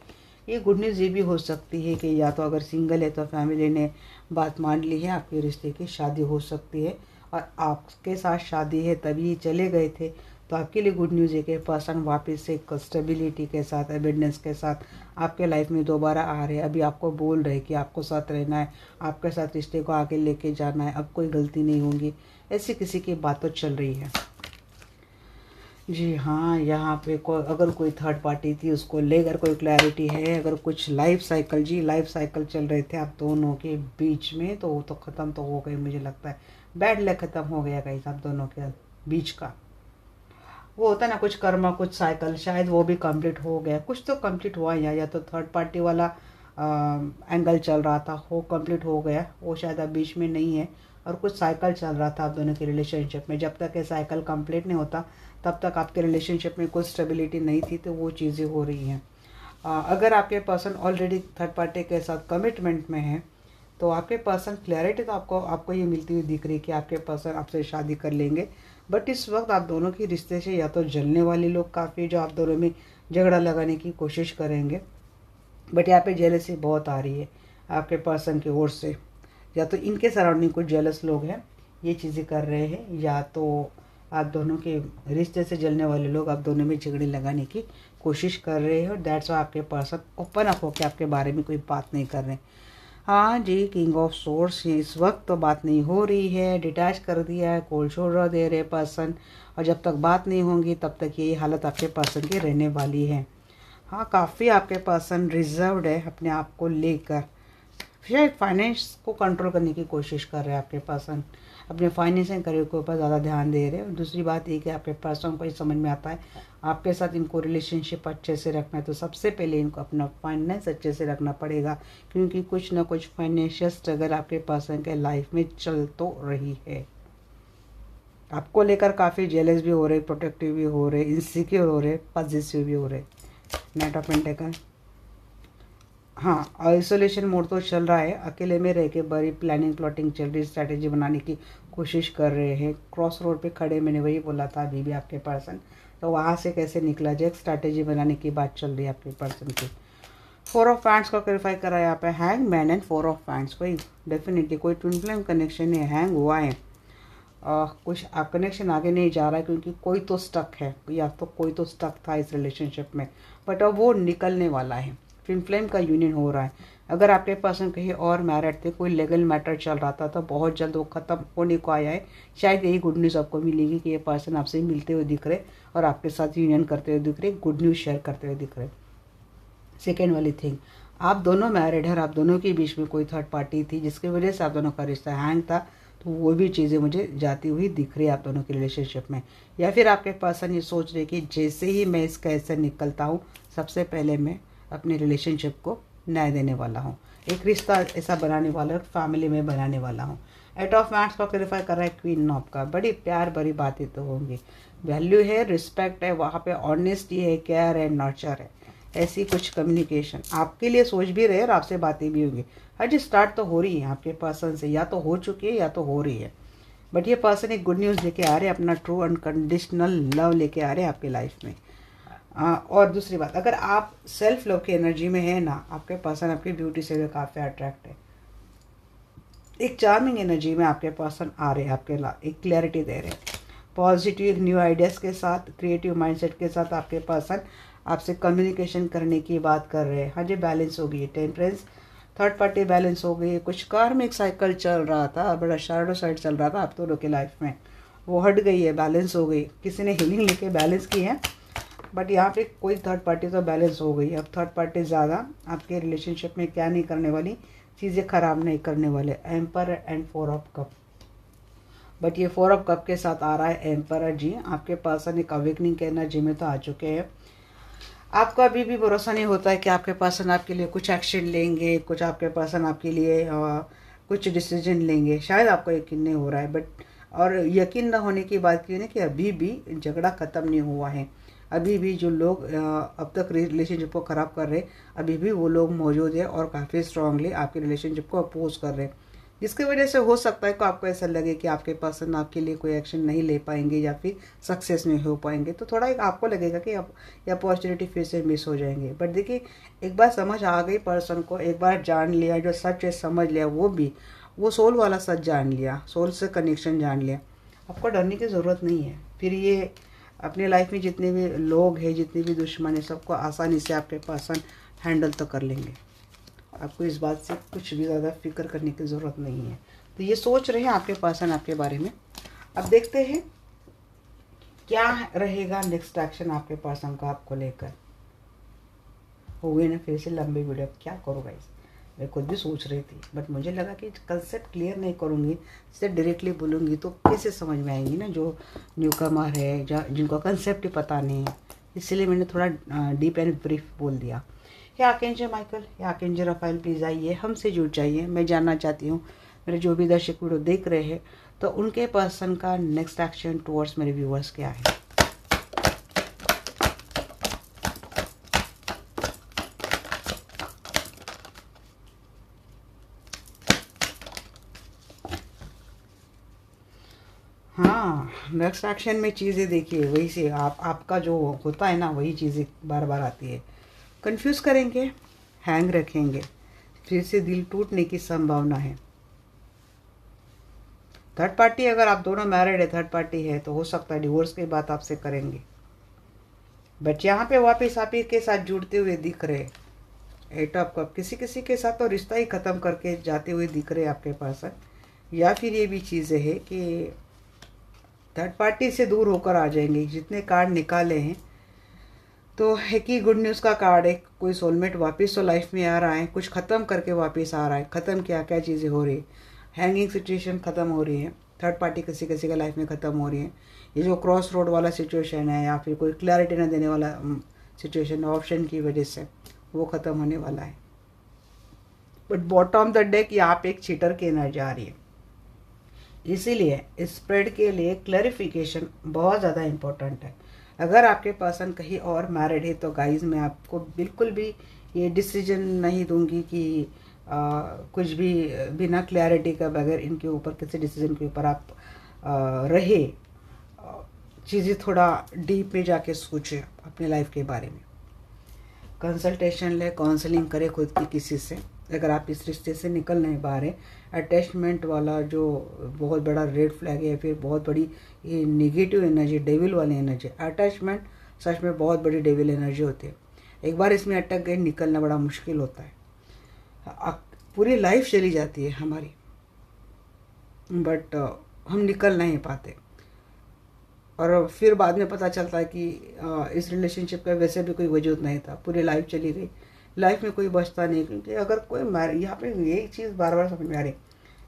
[SPEAKER 1] ये गुड न्यूज़ ये भी हो सकती है कि या तो अगर सिंगल है तो फैमिली ने बात मान ली है, आपके रिश्ते की शादी हो सकती है, और आपके साथ शादी है तभी चले गए थे। तो आपके लिए गुड न्यूज़ है कि पर्सन वापस से स्टेबिलिटी के साथ, एविडेंस के साथ आपके लाइफ में दोबारा आ रहे हैं। अभी आपको बोल रहे हैं कि आपको साथ रहना है, आपके साथ रिश्ते को आगे लेके जाना है, अब कोई गलती नहीं होगी, ऐसी किसी की बात तो चल रही है। जी हाँ, यहाँ पे अगर कोई थर्ड पार्टी थी उसको लेकर कोई क्लैरिटी है। अगर कुछ लाइफ साइकिल चल रहे थे आप दोनों के बीच में, तो वो तो ख़त्म तो हो गई। मुझे लगता है बैड लक ख़त्म हो गया कहीं आप दोनों के बीच का। वो होता है ना कुछ कर्मा कुछ साइकिल, शायद वो भी कंप्लीट हो गया। कुछ तो कंप्लीट हुआ या तो थर्ड पार्टी वाला एंगल चल रहा था वो कंप्लीट हो गया, वो शायद अब बीच में नहीं है। और कुछ साइकिल चल रहा था आप दोनों के रिलेशनशिप में। जब तक ये साइकिल कंप्लीट नहीं होता तब तक आपके रिलेशनशिप में कुछ स्टेबिलिटी नहीं थी, तो वो चीज़ें हो रही हैं। अगर आपके पर्सन ऑलरेडी थर्ड पार्टी के साथ कमिटमेंट में है तो आपके पर्सन क्लैरिटी तो आपको ये मिलती हुई दिख रही है कि आपके पर्सन आपसे शादी कर लेंगे। बट इस वक्त आप दोनों के रिश्ते से या तो जलने वाले लोग काफ़ी, जो आप दोनों में झगड़ा लगाने की कोशिश करेंगे। बट यहाँ पे जेलसी बहुत आ रही है आपके पर्सन की ओर से। या तो इनके सराउंडिंग कुछ जेलस लोग हैं ये चीज़ें कर रहे हैं, या तो आप दोनों के रिश्ते से जलने वाले लोग आप दोनों में झगड़े लगाने की कोशिश कर रहे हैं। और दैट्स वाई आपके पर्सन ओपन अप होकर आपके बारे में कोई बात नहीं कर रहे। हाँ जी, किंग ऑफ सोर्स, इस वक्त तो बात नहीं हो रही है, डिटैच कर दिया है, कोल्ड शोल्डर दे रहे पर्सन। और जब तक बात नहीं होगी तब तक यही हालत आपके पर्सन की रहने वाली है। हाँ, काफ़ी आपके पर्सन रिजर्व्ड है अपने आप को लेकर। शायद फाइनेंस को कंट्रोल करने की कोशिश कर रहे हैं आपके पर्सन, अपने फाइनेंसिंग करियर के ऊपर ज़्यादा ध्यान दे रहे हैं। और दूसरी बात ये कि आपके पर्सन को ये समझ में आता है आपके साथ इनको रिलेशनशिप अच्छे से रखना है, तो सबसे पहले इनको अपना फाइनेंस अच्छे से रखना पड़ेगा, क्योंकि कुछ ना कुछ फाइनेंशियल स्ट्रगल आपके पर्सन के लाइफ में चल तो रही है। आपको लेकर काफ़ी जेलस भी हो रहे, प्रोटेक्टिव भी हो रहे, इनसिक्योर हो रहे, पॉजिटिव भी हो रहे। नाइट ऑफ पेंटिकल, हाँ, आइसोलेशन मोड तो चल रहा है, अकेले में रह के बड़ी प्लानिंग प्लॉटिंग चल रही, स्ट्रैटेजी बनाने की कोशिश कर रहे हैं। क्रॉस रोड पे खड़े, मैंने वही बोला था अभी भी आपके पर्सन, तो वहाँ से कैसे निकला जाए, स्ट्रैटेजी बनाने की बात चल रही है आपके पर्सन की। 4 ऑफ पैंट्स को क्लैरिफाई करा यहाँ पे, hang man and 4 of pants. कोई डेफिनेटली कोई ट्विन फ्लेम कनेक्शन है, हैंग हुआ है। कुछ कनेक्शन आगे नहीं जा रहा है क्योंकि कोई तो स्टक है, या तो कोई तो स्टक था इस रिलेशनशिप में, बट अब वो निकलने वाला है। ट्विन फ्लेम का यूनियन हो रहा है। अगर आपके पर्सन कहीं और मैरिड थे, कोई लीगल मैटर चल रहा था, तो बहुत जल्द वो ख़त्म होने को आया है। शायद यही गुड न्यूज़ आपको मिलेगी कि ये पर्सन आपसे मिलते हुए दिख रहे और आपके साथ यूनियन करते हुए दिख रहे, गुड न्यूज़ शेयर करते हुए दिख रहे। सेकेंड वाली थिंग, आप दोनों मैरिड है और आप दोनों के बीच में कोई थर्ड पार्टी थी जिसकी वजह से आप दोनों का रिश्ता हैंग था, तो वो भी चीज़ें मुझे जाती हुई दिख रही है आप दोनों के रिलेशनशिप में। या फिर आपके पर्सन ये सोच रहे कि जैसे ही मैं इसका ऐसे निकलता हूँ, सबसे पहले मैं अपने रिलेशनशिप को न्याय देने वाला हूँ, एक रिश्ता ऐसा बनाने वाला, फैमिली में बनाने वाला हूँ। 8 ऑफ मैंट्स को क्लैरिफाई कर रहा है क्वीन ऑफ का। बड़ी प्यार भरी बातें तो होंगी, वैल्यू है, रिस्पेक्ट है, वहाँ पे ऑनेस्टी है, केयर है, नर्चर है, ऐसी कुछ कम्युनिकेशन आपके लिए सोच भी रहे और आपसे बातें भी होंगी। हज स्टार्ट तो हो रही है आपके पर्सन से, या तो हो चुकी है या तो हो रही है। बट ये पर्सन एक गुड न्यूज़ लेके आ रहे हैं, अपना ट्रू अनकंडीशनल लव लेके आ रहे हैं आपके लाइफ में। और दूसरी बात, अगर आप सेल्फ लव की एनर्जी में है ना, आपके पर्सन आपकी ब्यूटी से भी काफ़ी अट्रैक्ट है, एक चार्मिंग एनर्जी में आपके पर्सन आ रहे हैं, आपके एक क्लैरिटी दे रहे हैं, पॉजिटिव न्यू आइडियाज़ के साथ, क्रिएटिव माइंडसेट के साथ आपके पर्सन आपसे कम्युनिकेशन करने की बात कर रहे हैं। हाँ जी, बैलेंस हो गई है, टेम्परेंस, थर्ड पार्टी बैलेंस हो गई है। कुछ कार्मिक साइकिल चल रहा था, बड़ा शैडो साइड चल रहा था आप दोनों के लाइफ में, वो हट गई है, बैलेंस हो गई। किसी ने हीलिंग लेके बैलेंस की है, बट यहाँ पे कोई थर्ड पार्टी तो बैलेंस हो गई। अब थर्ड पार्टी ज़्यादा आपके रिलेशनशिप में क्या नहीं करने वाली, चीज़ें ख़राब नहीं करने वाले। Emperor and 4 of cup, but ये 4 ऑफ कप के साथ आ रहा है एम्परर जी। आपके पर्सन एक अवेकनिंग के एनर्जी में तो आ चुके हैं। आपको अभी भी भरोसा नहीं होता है कि आपके पर्सन आपके लिए कुछ एक्शन लेंगे, कुछ आपके पर्सन आपके लिए कुछ डिसीजन लेंगे। शायद आपको यकीन नहीं हो रहा है, बट और यकीन न होने की बात की है कि अभी भी झगड़ा ख़त्म नहीं हुआ है। अभी भी जो लोग अब तक रिलेशनशिप को ख़राब कर रहे हैं, अभी भी वो लोग मौजूद है और काफ़ी स्ट्रांगली आपके रिलेशनशिप को अपोज कर रहे हैं। जिसकी वजह से हो सकता है कि आपको ऐसा लगे कि आपके पर्सन आपके लिए कोई एक्शन नहीं ले पाएंगे या फिर सक्सेस नहीं हो पाएंगे, तो थोड़ा एक आपको लगेगा कि आप ये अपॉर्चुनिटी फिर से मिस हो जाएंगे। बट देखिए, एक बार समझ आ गई पर्सन को, एक बार जान लिया, जो सच है समझ लिया, वो भी वो सोल वाला सच जान लिया, सोल से कनेक्शन जान लिया, आपको डरने की ज़रूरत नहीं है। फिर ये अपनी लाइफ में जितने भी लोग हैं, जितने भी दुश्मन है, सबको आसानी से आपके पर्सन हैंडल तो कर लेंगे। आपको इस बात से कुछ भी ज़्यादा फिक्र करने की ज़रूरत नहीं है। तो ये सोच रहे हैं आपके पर्सन आपके बारे में। अब देखते हैं क्या रहेगा नेक्स्ट एक्शन आपके पर्सन का आपको लेकर। हो गई ना फिर से लंबी वीडियो, क्या करूँ गाइस। मैं खुद भी सोच रही थी, बट मुझे लगा कि कंसेप्ट क्लियर नहीं करूँगी, सिर्फ डायरेक्टली बोलूँगी तो कैसे समझ में आएंगी ना जो न्यू कमर है, जिनको कंसेप्ट ही पता नहीं है। इसलिए मैंने थोड़ा डीप एंड ब्रीफ बोल दिया। या आर्कएंजल माइकल या आर्कएंजल राफेल प्लीज़ आइए, हमसे जुड़ जाइए। मैं जानना चाहती हूँ मेरे जो भी दर्शक वीडियो देख रहे हैं, तो उनके पर्सन का नेक्स्ट एक्शन टुवर्ड्स मेरे व्यूअर्स क्या है। हाँ, नेक्स्ट एक्शन में चीज़ें देखिए वही से आपका जो होता है ना, वही चीज़ें बार बार आती है। कंफ्यूज करेंगे, हैंग रखेंगे, फिर से दिल टूटने की संभावना है। थर्ड पार्टी, अगर आप दोनों मैरिड है, थर्ड पार्टी है, तो हो सकता है डिवोर्स की बात आपसे करेंगे। बट यहाँ पे वापस आप ही के साथ जुड़ते हुए दिख रहे। 8 ऑफ कप, किसी किसी के साथ तो रिश्ता ही ख़त्म करके जाते हुए दिख रहे आपके पास। या फिर ये भी चीज़ें है कि थर्ड पार्टी से दूर होकर आ जाएंगे। जितने कार्ड निकाले हैं, तो एक ही गुड न्यूज़ का कार्ड है, कोई सोलमेट वापस तो लाइफ में आ रहा है, कुछ ख़त्म करके वापस आ रहा है। ख़त्म क्या क्या चीज़ें हो रही है, हैंगिंग सिचुएशन ख़त्म हो रही है, थर्ड पार्टी किसी किसी के लाइफ में ख़त्म हो रही है। ये जो क्रॉस रोड वाला सिचुएशन है या फिर कोई क्लैरिटी न देने वाला सिचुएशन ऑप्शन की वजह से, वो ख़त्म होने वाला है। But bottom of the deck यहाँ पे एक चीटर की एनर्जी आ रही है। इसीलिए स्प्रेड के लिए क्लैरिफिकेशन बहुत ज़्यादा इम्पोर्टेंट है। अगर आपके पर्सन कहीं और मैरिड है, तो गाइज मैं आपको बिल्कुल भी ये डिसीजन नहीं दूंगी कि कुछ भी बिना क्लैरिटी का, बगैर इनके ऊपर किसी डिसीजन के ऊपर आप रहे। चीज़ें थोड़ा डीप में जाके सोचें अपने लाइफ के बारे में, कंसल्टेशन ले, काउंसलिंग करें खुद की किसी से। अगर आप इस रिश्ते से निकल नहीं पा रहे, अटैचमेंट वाला जो बहुत बड़ा रेड फ्लैग है, फिर बहुत बड़ी ये नेगेटिव एनर्जी, डेविल वाली एनर्जी। अटैचमेंट सच में बहुत बड़ी डेविल एनर्जी होती है। एक बार इसमें अटक गए, निकलना बड़ा मुश्किल होता है। पूरी लाइफ चली जाती है हमारी, बट हम निकल नहीं पाते। और फिर बाद में पता चलता है कि इस रिलेशनशिप का वैसे भी कोई वजूद नहीं था, पूरी लाइफ चली गई, लाइफ में कोई बचता नहीं। क्योंकि अगर कोई यहाँ पे यही चीज़ बार बार समझ में आ रही,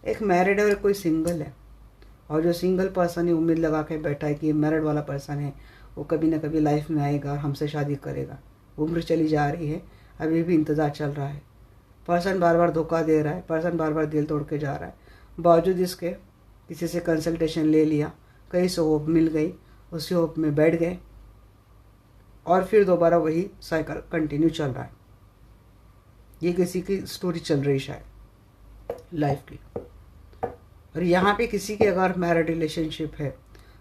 [SPEAKER 1] एक मैरिड है और कोई सिंगल है, और जो सिंगल पर्सन है उम्मीद लगा के बैठा है कि मैरिड वाला पर्सन है वो कभी ना कभी लाइफ में आएगा और हमसे शादी करेगा। उम्र चली जा रही है, अभी भी इंतज़ार चल रहा है। पर्सन बार बार धोखा दे रहा है, पर्सन बार बार दिल तोड़ के जा रहा है। बावजूद इसके किसी से कंसल्टेशन ले लिया, कहीं से होप मिल गई, उसी होप में बैठ गए, और फिर दोबारा वही साइकिल कंटिन्यू चल रहा है। ये किसी की स्टोरी चल रही शायद लाइफ की। और यहाँ पे किसी के अगर मैरिड रिलेशनशिप है,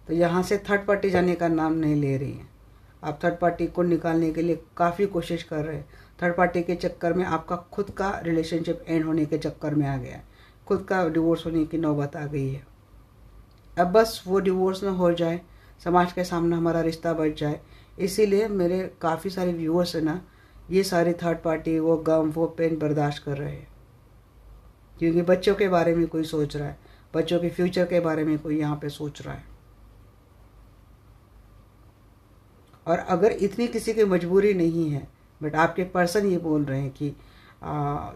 [SPEAKER 1] तो यहाँ से थर्ड पार्टी जाने का नाम नहीं ले रही है। आप थर्ड पार्टी को निकालने के लिए काफ़ी कोशिश कर रहे हैं। थर्ड पार्टी के चक्कर में आपका खुद का रिलेशनशिप एंड होने के चक्कर में आ गया है, खुद का डिवोर्स होने की नौबत आ गई है। अब बस वो डिवोर्स ना हो जाए, समाज के सामने हमारा रिश्ता बच जाए। इसीलिए मेरे काफ़ी सारे व्यूअर्स है ना, ये सारे थर्ड पार्टी वो गम वो पेन बर्दाश्त कर रहे हैं। क्योंकि बच्चों के बारे में कोई सोच रहा है, बच्चों के फ्यूचर के बारे में कोई यहाँ पे सोच रहा है। और अगर इतनी किसी की मजबूरी नहीं है, बट आपके पर्सन ये बोल रहे हैं कि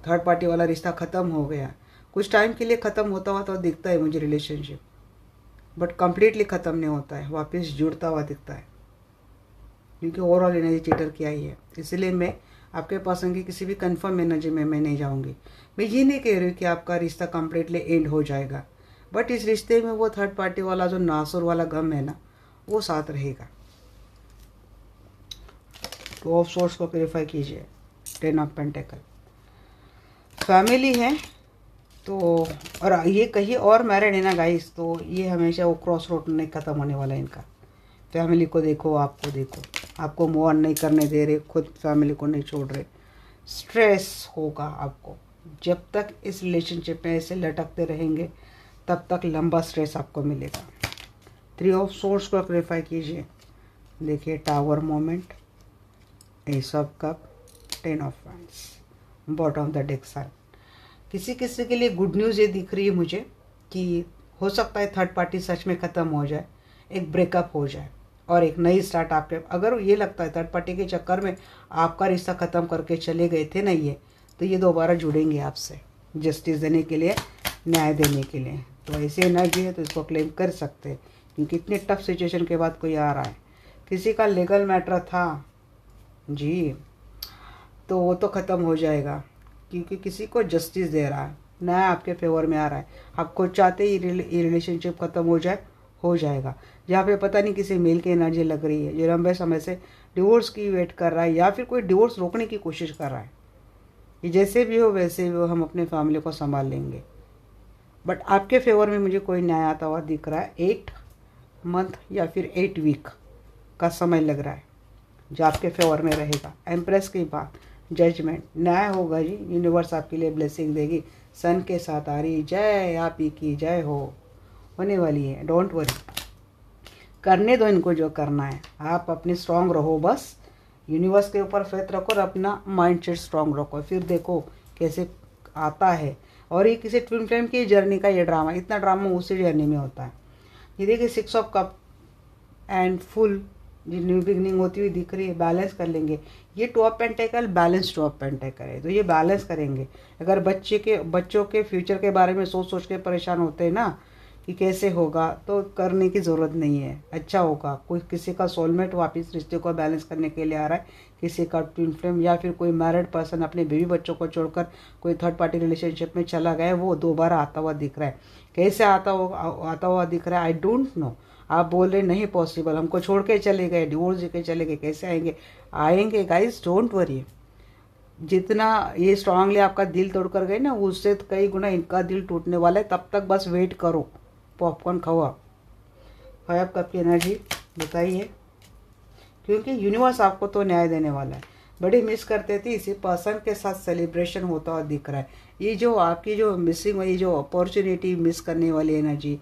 [SPEAKER 1] थर्ड पार्टी वाला रिश्ता ख़त्म हो गया, कुछ टाइम के लिए ख़त्म होता हुआ तो दिखता है मुझे रिलेशनशिप, बट कम्प्लीटली ख़त्म नहीं होता है, वापस जुड़ता हुआ दिखता है, क्योंकि ओवरऑल एनर्जी चीटर क्या ही है। इसलिए मैं आपके पर्सन की किसी भी कंफर्म एनर्जी में मैं नहीं जाऊंगी। मैं ये नहीं कह रही हूँ कि आपका रिश्ता कम्प्लीटली एंड हो जाएगा, बट इस रिश्ते में वो थर्ड पार्टी वाला जो नासुर वाला गम है ना, वो साथ रहेगा। टू ऑफ सोर्स को क्लेरिफाई कीजिए। 10 ऑफ पेंटेकल फैमिली है तो, और ये कहीं और मैरिड है ना गाइस, तो ये हमेशा वो क्रॉस रोड नहीं ख़त्म होने वाला है इनका। फैमिली को देखो, आपको देखो, आपको मूव ऑन नहीं करने दे रहे, खुद फैमिली को नहीं छोड़ रहे। स्ट्रेस होगा आपको जब तक इस रिलेशनशिप में ऐसे लटकते रहेंगे, तब तक लंबा स्ट्रेस आपको मिलेगा। 3 ऑफ सोर्स को क्लेरिफाई कीजिए। देखिए tower moment, ace of cup, 10 of wands, bottom of the deck sun. किसी किसी के लिए गुड न्यूज़ ये दिख रही है मुझे कि हो सकता है थर्ड पार्टी सच में ख़त्म हो जाए, एक ब्रेकअप हो जाए और एक नई स्टार्ट आपके। अगर ये लगता है थर्ड पार्टी के चक्कर में आपका रिश्ता ख़त्म करके चले गए थे ना ये, तो ये दोबारा जुड़ेंगे आपसे जस्टिस देने के लिए, न्याय देने के लिए। तो ऐसी एनर्जी है तो इसको क्लेम कर सकते हैं, क्योंकि इतने टफ सिचुएशन के बाद कोई आ रहा है। किसी का लीगल मैटर था जी, तो वो तो ख़त्म हो जाएगा, क्योंकि किसी को जस्टिस दे रहा है, न्याय आपके फेवर में आ रहा है। आपको चाहते ही ये रिलेशनशिप ख़त्म हो जाएगा। जहाँ पे पता नहीं किसी मेल की एनर्जी लग रही है जो लंबे समय से डिवोर्स की वेट कर रहा है, या फिर कोई डिवोर्स रोकने की कोशिश कर रहा है। ये जैसे भी हो वैसे भी हो, हम अपने फैमिली को संभाल लेंगे। बट आपके फेवर में मुझे कोई न्याय आता हुआ दिख रहा है। 8 मंथ या फिर 8 वीक का समय लग रहा है जो आपके फेवर में रहेगा। एम्प्रेस की बात, जजमेंट, न्याय होगा जी। यूनिवर्स आपके लिए ब्लेसिंग देगी। सन के साथ आ रही जय, आप ही की जय होने वाली है। डोंट वरी, करने दो इनको जो करना है। आप अपनी स्ट्रांग रहो, बस यूनिवर्स के ऊपर फेथ रखो और अपना माइंड सेट स्ट्रांग रखो, फिर देखो कैसे आता है। और ये किसी ट्विन फ्लेम की जर्नी का ये ड्रामा, इतना ड्रामा उसी जर्नी में होता है। ये देखिए 6 ऑफ कप एंड फुल, जो न्यू बिगनिंग होती हुई दिख रही है, बैलेंस कर लेंगे। ये 2 of pentacle balance 2 of pentacle है, तो ये बैलेंस करेंगे। अगर बच्चों के फ्यूचर के बारे में सोच के परेशान होते हैं ना कि कैसे होगा, तो करने की ज़रूरत नहीं है, अच्छा होगा। कोई किसी का सोलमेट वापस रिश्ते को बैलेंस करने के लिए आ रहा है, किसी का ट्विन फ्लेम या फिर कोई मैरिड पर्सन अपने बेबी बच्चों को छोड़कर कोई थर्ड पार्टी रिलेशनशिप में चला गया है, वो दोबारा आता हुआ दिख रहा है। कैसे आता हुआ दिख रहा है आई डोंट नो। आप बोल रहे नहीं पॉसिबल, हमको छोड़ के चले गए, डिवोर्स देके चले गए, कैसे आएंगे गाइस, डोंट वरी। जितना ये स्ट्रांगली आपका दिल तोड़ कर गए ना, उससे तो कई गुना इनका दिल टूटने वाला है। तब तक बस वेट करो, पॉपकॉर्न खाओ आप। 5 कप की एनर्जी बताइए, क्योंकि यूनिवर्स आपको तो न्याय देने वाला है। बड़ी मिस करते थे, इसी पर्सन के साथ सेलिब्रेशन होता हुआ दिख रहा है। ये जो आपकी जो मिसिंग हुई, जो अपॉर्चुनिटी मिस करने वाली एनर्जी,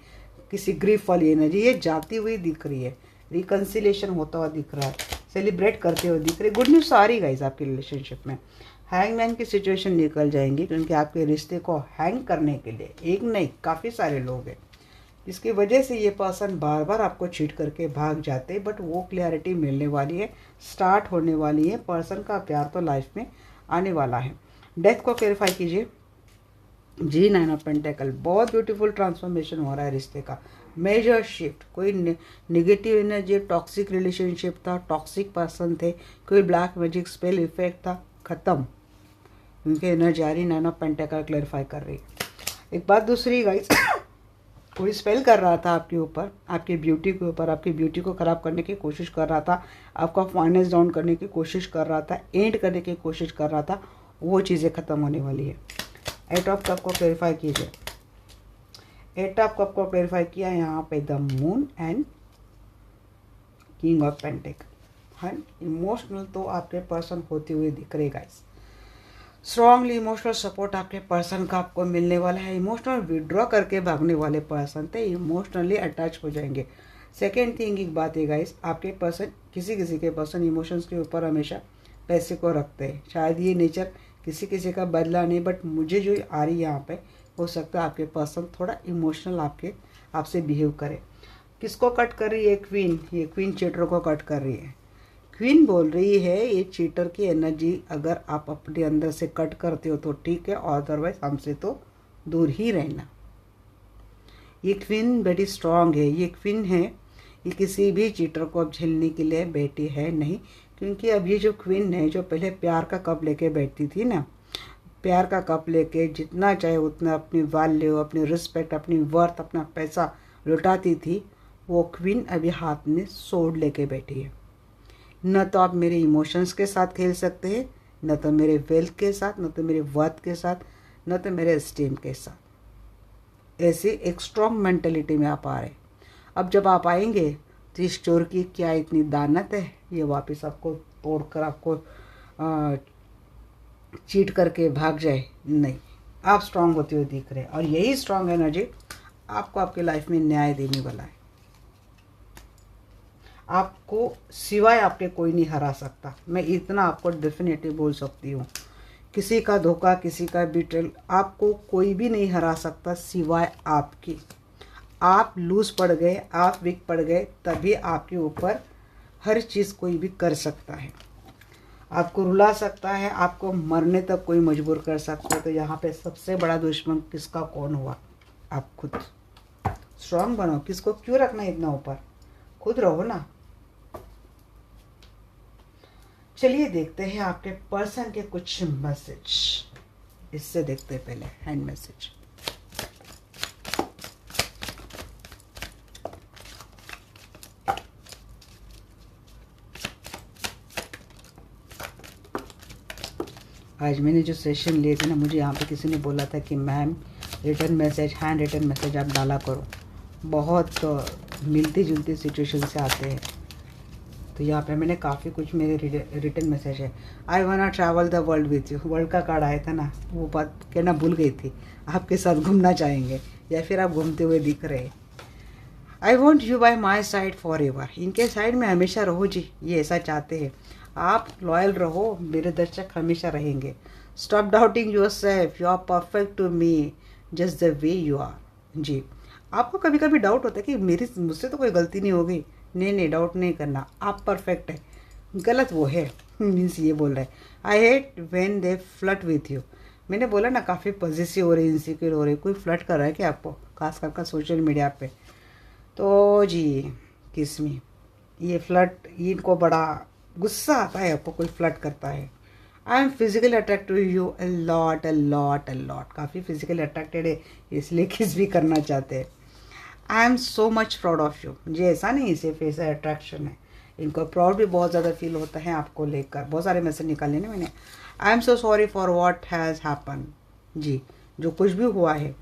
[SPEAKER 1] किसी ग्रीफ वाली एनर्जी, ये जाती हुई दिख रही है। रिकन्सिलेशन होता हुआ दिख रहा है, सेलिब्रेट करते हुए दिख रही है। गुड न्यूज़ आ रही गाइस आपकी रिलेशनशिप में। हैंगमैन की सिचुएशन निकल जाएंगी, क्योंकि आपके रिश्ते को हैंग करने के लिए एक नहीं काफ़ी सारे लोग हैं, इसकी वजह से ये पर्सन बार बार आपको चीट करके भाग जाते हैं। बट वो क्लैरिटी मिलने वाली है, स्टार्ट होने वाली है। पर्सन का प्यार तो लाइफ में आने वाला है। डेथ को क्लेरिफाई कीजिए जी। 9 ऑफ पेंटेकल, बहुत ब्यूटीफुल ट्रांसफॉर्मेशन हो रहा है रिश्ते का, मेजर शिफ्ट। कोई नेगेटिव एनर्जी, टॉक्सिक रिलेशनशिप था, टॉक्सिक पर्सन थे, कोई ब्लैक मैजिक स्पेल इफेक्ट था, खत्म। उनकी एनर्जी आ रही 9 ऑफ पेंटेकल क्लेरिफाई कर रही। एक बात दूसरी गाइस, कोई स्पेल कर रहा था आपके ऊपर, आपकी ब्यूटी के ऊपर, आपकी ब्यूटी को ख़राब करने की कोशिश कर रहा था, आपका फाइनेंस डाउन करने की कोशिश कर रहा था, एंड करने की कोशिश कर रहा था, वो चीज़ें ख़त्म होने वाली है। 8 ऑफ कप को क्लेरिफाई कीजिए। 8 ऑफ कप को क्लेरिफाई किया यहाँ पे the moon and king of pentacle. है इमोशनल तो आपके पर्सन होते हुए दिख रहे गाइस। स्ट्रॉन्गली इमोशनल सपोर्ट आपके पर्सन का आपको मिलने वाला है। इमोशनल विड्रॉ करके भागने वाले पर्सन थे, इमोशनली अटैच हो जाएंगे। सेकेंड थिंग एक बात है गाइस, आपके पर्सन किसी के पर्सन इमोशंस के ऊपर हमेशा पैसे को रखते हैं। शायद ये नेचर किसी का बदला नहीं, बट मुझे जो आ रही है यहाँ पे, हो सकता है आपके पर्सन थोड़ा इमोशनल आपसे बिहेव करे। किसको कट कर रही है? क्वीन। ये क्वीन चीटर को कट कर रही है। क्वीन बोल रही है ये चीटर की एनर्जी अगर आप अपने अंदर से कट करते हो तो ठीक है, अदरवाइज हमसे तो दूर ही रहना। ये क्वीन बड़ी स्ट्रांग है, ये क्वीन है, ये किसी भी चीटर को अब झेलने के लिए बैठी है नहीं। क्योंकि अब ये जो क्वीन है, जो पहले प्यार का कप लेके बैठती थी ना, प्यार का कप लेके जितना चाहे उतना अपनी वैल्यू, अपनी रिस्पेक्ट, अपनी वर्थ, अपना पैसा लुटाती थी, वो क्वीन अभी हाथ में सोड लेके बैठी है। न तो आप मेरे इमोशंस के साथ खेल सकते हैं, न तो मेरे वेल्थ के साथ, न तो मेरे वर्थ के साथ, न तो मेरे स्टीम के साथ। ऐसे एक स्ट्रॉन्ग मेंटेलिटी में आप आ रहे। अब जब आप आएंगे तो इस चोर की क्या इतनी दानत है, ये वापस आपको तोड़कर आपको चीट करके भाग जाए? नहीं, आप स्ट्रांग होते हुए दिख रहे हैं, और यही स्ट्रांग एनर्जी आपको आपके लाइफ में न्याय देने वाला है। आपको सिवाय आपके कोई नहीं हरा सकता, मैं इतना आपको डेफिनेटली बोल सकती हूँ। किसी का धोखा, किसी का बिट्रेल, आपको कोई भी नहीं हरा सकता सिवाय आपकी। आप लूज पड़ गए, आप वीक पड़ गए, तभी आपके ऊपर हर चीज़ कोई भी कर सकता है। आपको रुला सकता है, आपको मरने तक कोई मजबूर कर सकता है। तो यहाँ पे सबसे बड़ा दुश्मन किसका कौन हुआ? आप खुद। स्ट्रांग बनो, किसको क्यों रखना इतना ऊपर, खुद रहो ना। चलिए देखते हैं आपके पर्सन के कुछ मैसेज। इससे देखते हैं पहले हैंड मैसेज। आज मैंने जो सेशन लिए थे ना, मुझे यहाँ पे किसी ने बोला था कि ma'am return message, hand return message आप डाला करो, बहुत मिलती जुलती सिचुएशन से आते हैं। तो यहाँ पे मैंने काफ़ी कुछ मेरे रिटर्न मैसेज है। I want travel the world with you, world का कार्ड आया था ना, वो बात कहना भूल गई थी। आपके साथ घूमना चाहेंगे, या फिर आप घूमते हुए दिख रहे। I want you bye my side for ever, इनके साइड में हमेशा रहो जी, ये ऐसा चाहते हैं। आप लॉयल रहो, मेरे दर्शक हमेशा रहेंगे। Stop doubting yourself, you are perfect to me just the way you are. जी, आपको कभी कभी डाउट होता है कि मुझसे तो कोई गलती नहीं होगी। नहीं, डाउट नहीं करना, आप परफेक्ट है। गलत वो है, मीन्स ये बोल रहे हैं I hate when they flirt with you. मैंने बोला ना, काफ़ी पॉजिटिव हो रही, इनसिक्योर हो रही। कोई फ्लर्ट कर रहा है क्या आपको, खास करके सोशल मीडिया पे? तो जी किस्मी, ये फ्लर्ट, इनको बड़ा गुस्सा आता है आपको कोई फ्लर्ट करता है। I am physically attract to you a lot a lot a lot, काफ़ी फिजिकली अट्रैक्टेड है, इसलिए किस भी करना चाहते हैं। I am so much proud of you, मुझे ऐसा नहीं सिर्फ ऐसा अट्रैक्शन है, इनको प्राउड भी बहुत ज़्यादा फील होता है आपको लेकर। बहुत सारे मैसेज निकाले ना मैंने। I am so sorry for what has happen. जी, जो कुछ भी हुआ है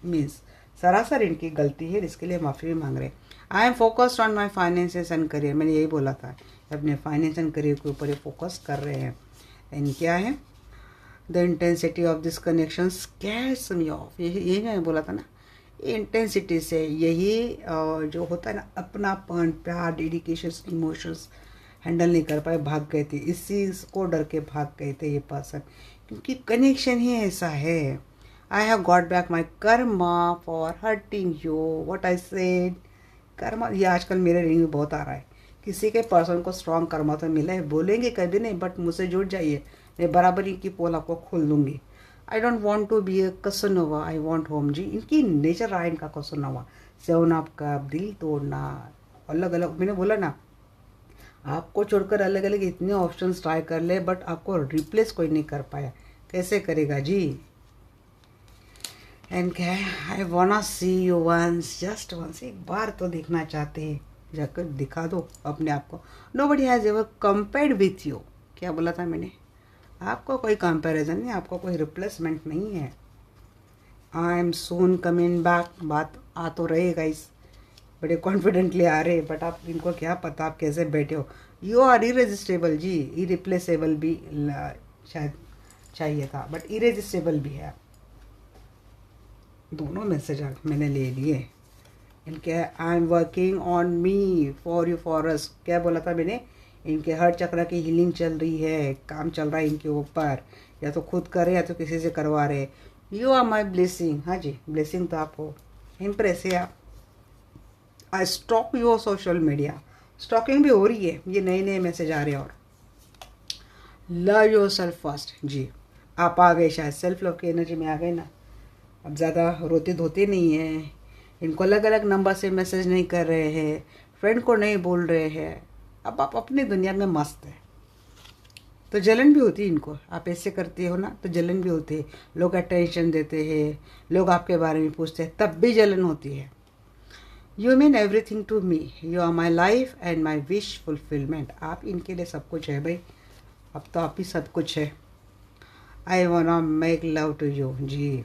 [SPEAKER 1] मीन्स सरासर इनकी गलती है, इसके लिए माफ़ी भी मांग रहे हैं। I am focused on my finances and career, मैंने यही बोला था, अपने फाइनेंस एंड करियर के ऊपर ये फोकस कर रहे हैं। एंड क्या है, the intensity of this connection scarce me of, यही मैंने बोला था ना, इंटेंसिटी से यही जो होता है ना, अपनापन, प्यार, डेडिकेशन, इमोशंस हैंडल नहीं कर पाए, भाग गए थे। इसी को डर के भाग गए थे ये पर्सन, क्योंकि कनेक्शन ही ऐसा है। I have got back my Karma for hurting you, what I said. Karma, ये आजकल मेरे रिंग में बहुत आ रहा है। किसी के पर्सन को स्ट्रॉन्ग कर्मा तो मिला है, बोलेंगे कभी नहीं, बट मुझसे जुड़ जाइए, मैं बराबर इनकी पोल आपको खोल दूंगी। I don't want to be a Casanova, I want home. जी, इनकी नेचर रहा है इनका कसनोवा, सेवना आपका दिल तोड़ना, अलग अलग। मैंने बोला ना, आपको छोड़कर अलग अलग इतने ऑप्शंस ट्राई कर ले, बट आपको रिप्लेस कोई नहीं कर पाया, कैसे करेगा जी। एंड क्या है, I want see you once, just once, एक बार तो देखना चाहते हैं, जाकर दिखा दो अपने आप को। Nobody has ever compared with you, क्या बोला था मैंने, आपको कोई कंपैरिजन नहीं, आपको कोई रिप्लेसमेंट नहीं है। I M soon coming back, बात आ तो रहे गाइस, बड़े कॉन्फिडेंटली आ रहे, बट आप इनको क्या पता आप कैसे बैठे हो। यू आर इरेजिस्टेबल जी, इरिप्लेसेबल भी शायद चाहिए था, बट इरेजिस्टेबल भी है। दोनों मैसेज मैंने ले लिए। इनके I am working on me for you for us, क्या बोला था मैंने, इनके हर चक्र की हीलिंग चल रही है, काम चल रहा है इनके ऊपर, या तो खुद करे या तो किसी से करवा रहे। यू आर माई ब्लेसिंग, हाँ जी, ब्लेसिंग तो आप हो, इम्प्रेस है आप। I stop your social media, stalking भी हो रही है, ये नए नए मैसेज आ रहे हैं। और लव योर सेल्फ फर्स्ट। जी, आप आ गए, शायद सेल्फ लव की एनर्जी में आ गए ना। अब ज़्यादा रोते धोते नहीं हैं, इनको अलग अलग नंबर से मैसेज नहीं कर रहे हैं, फ्रेंड को नहीं बोल रहे हैं। अब आप अपनी दुनिया में मस्त है। तो जलन भी होती है इनको, आप ऐसे करते हो ना तो जलन भी होती है। लोग अटेंशन देते हैं, लोग आपके बारे में पूछते हैं, तब भी जलन होती है। You mean everything to me, you are my life and my wish fulfilment. आप इनके लिए सब कुछ है भाई, अब तो आप ही सब कुछ है। I wanna make love to you. जी,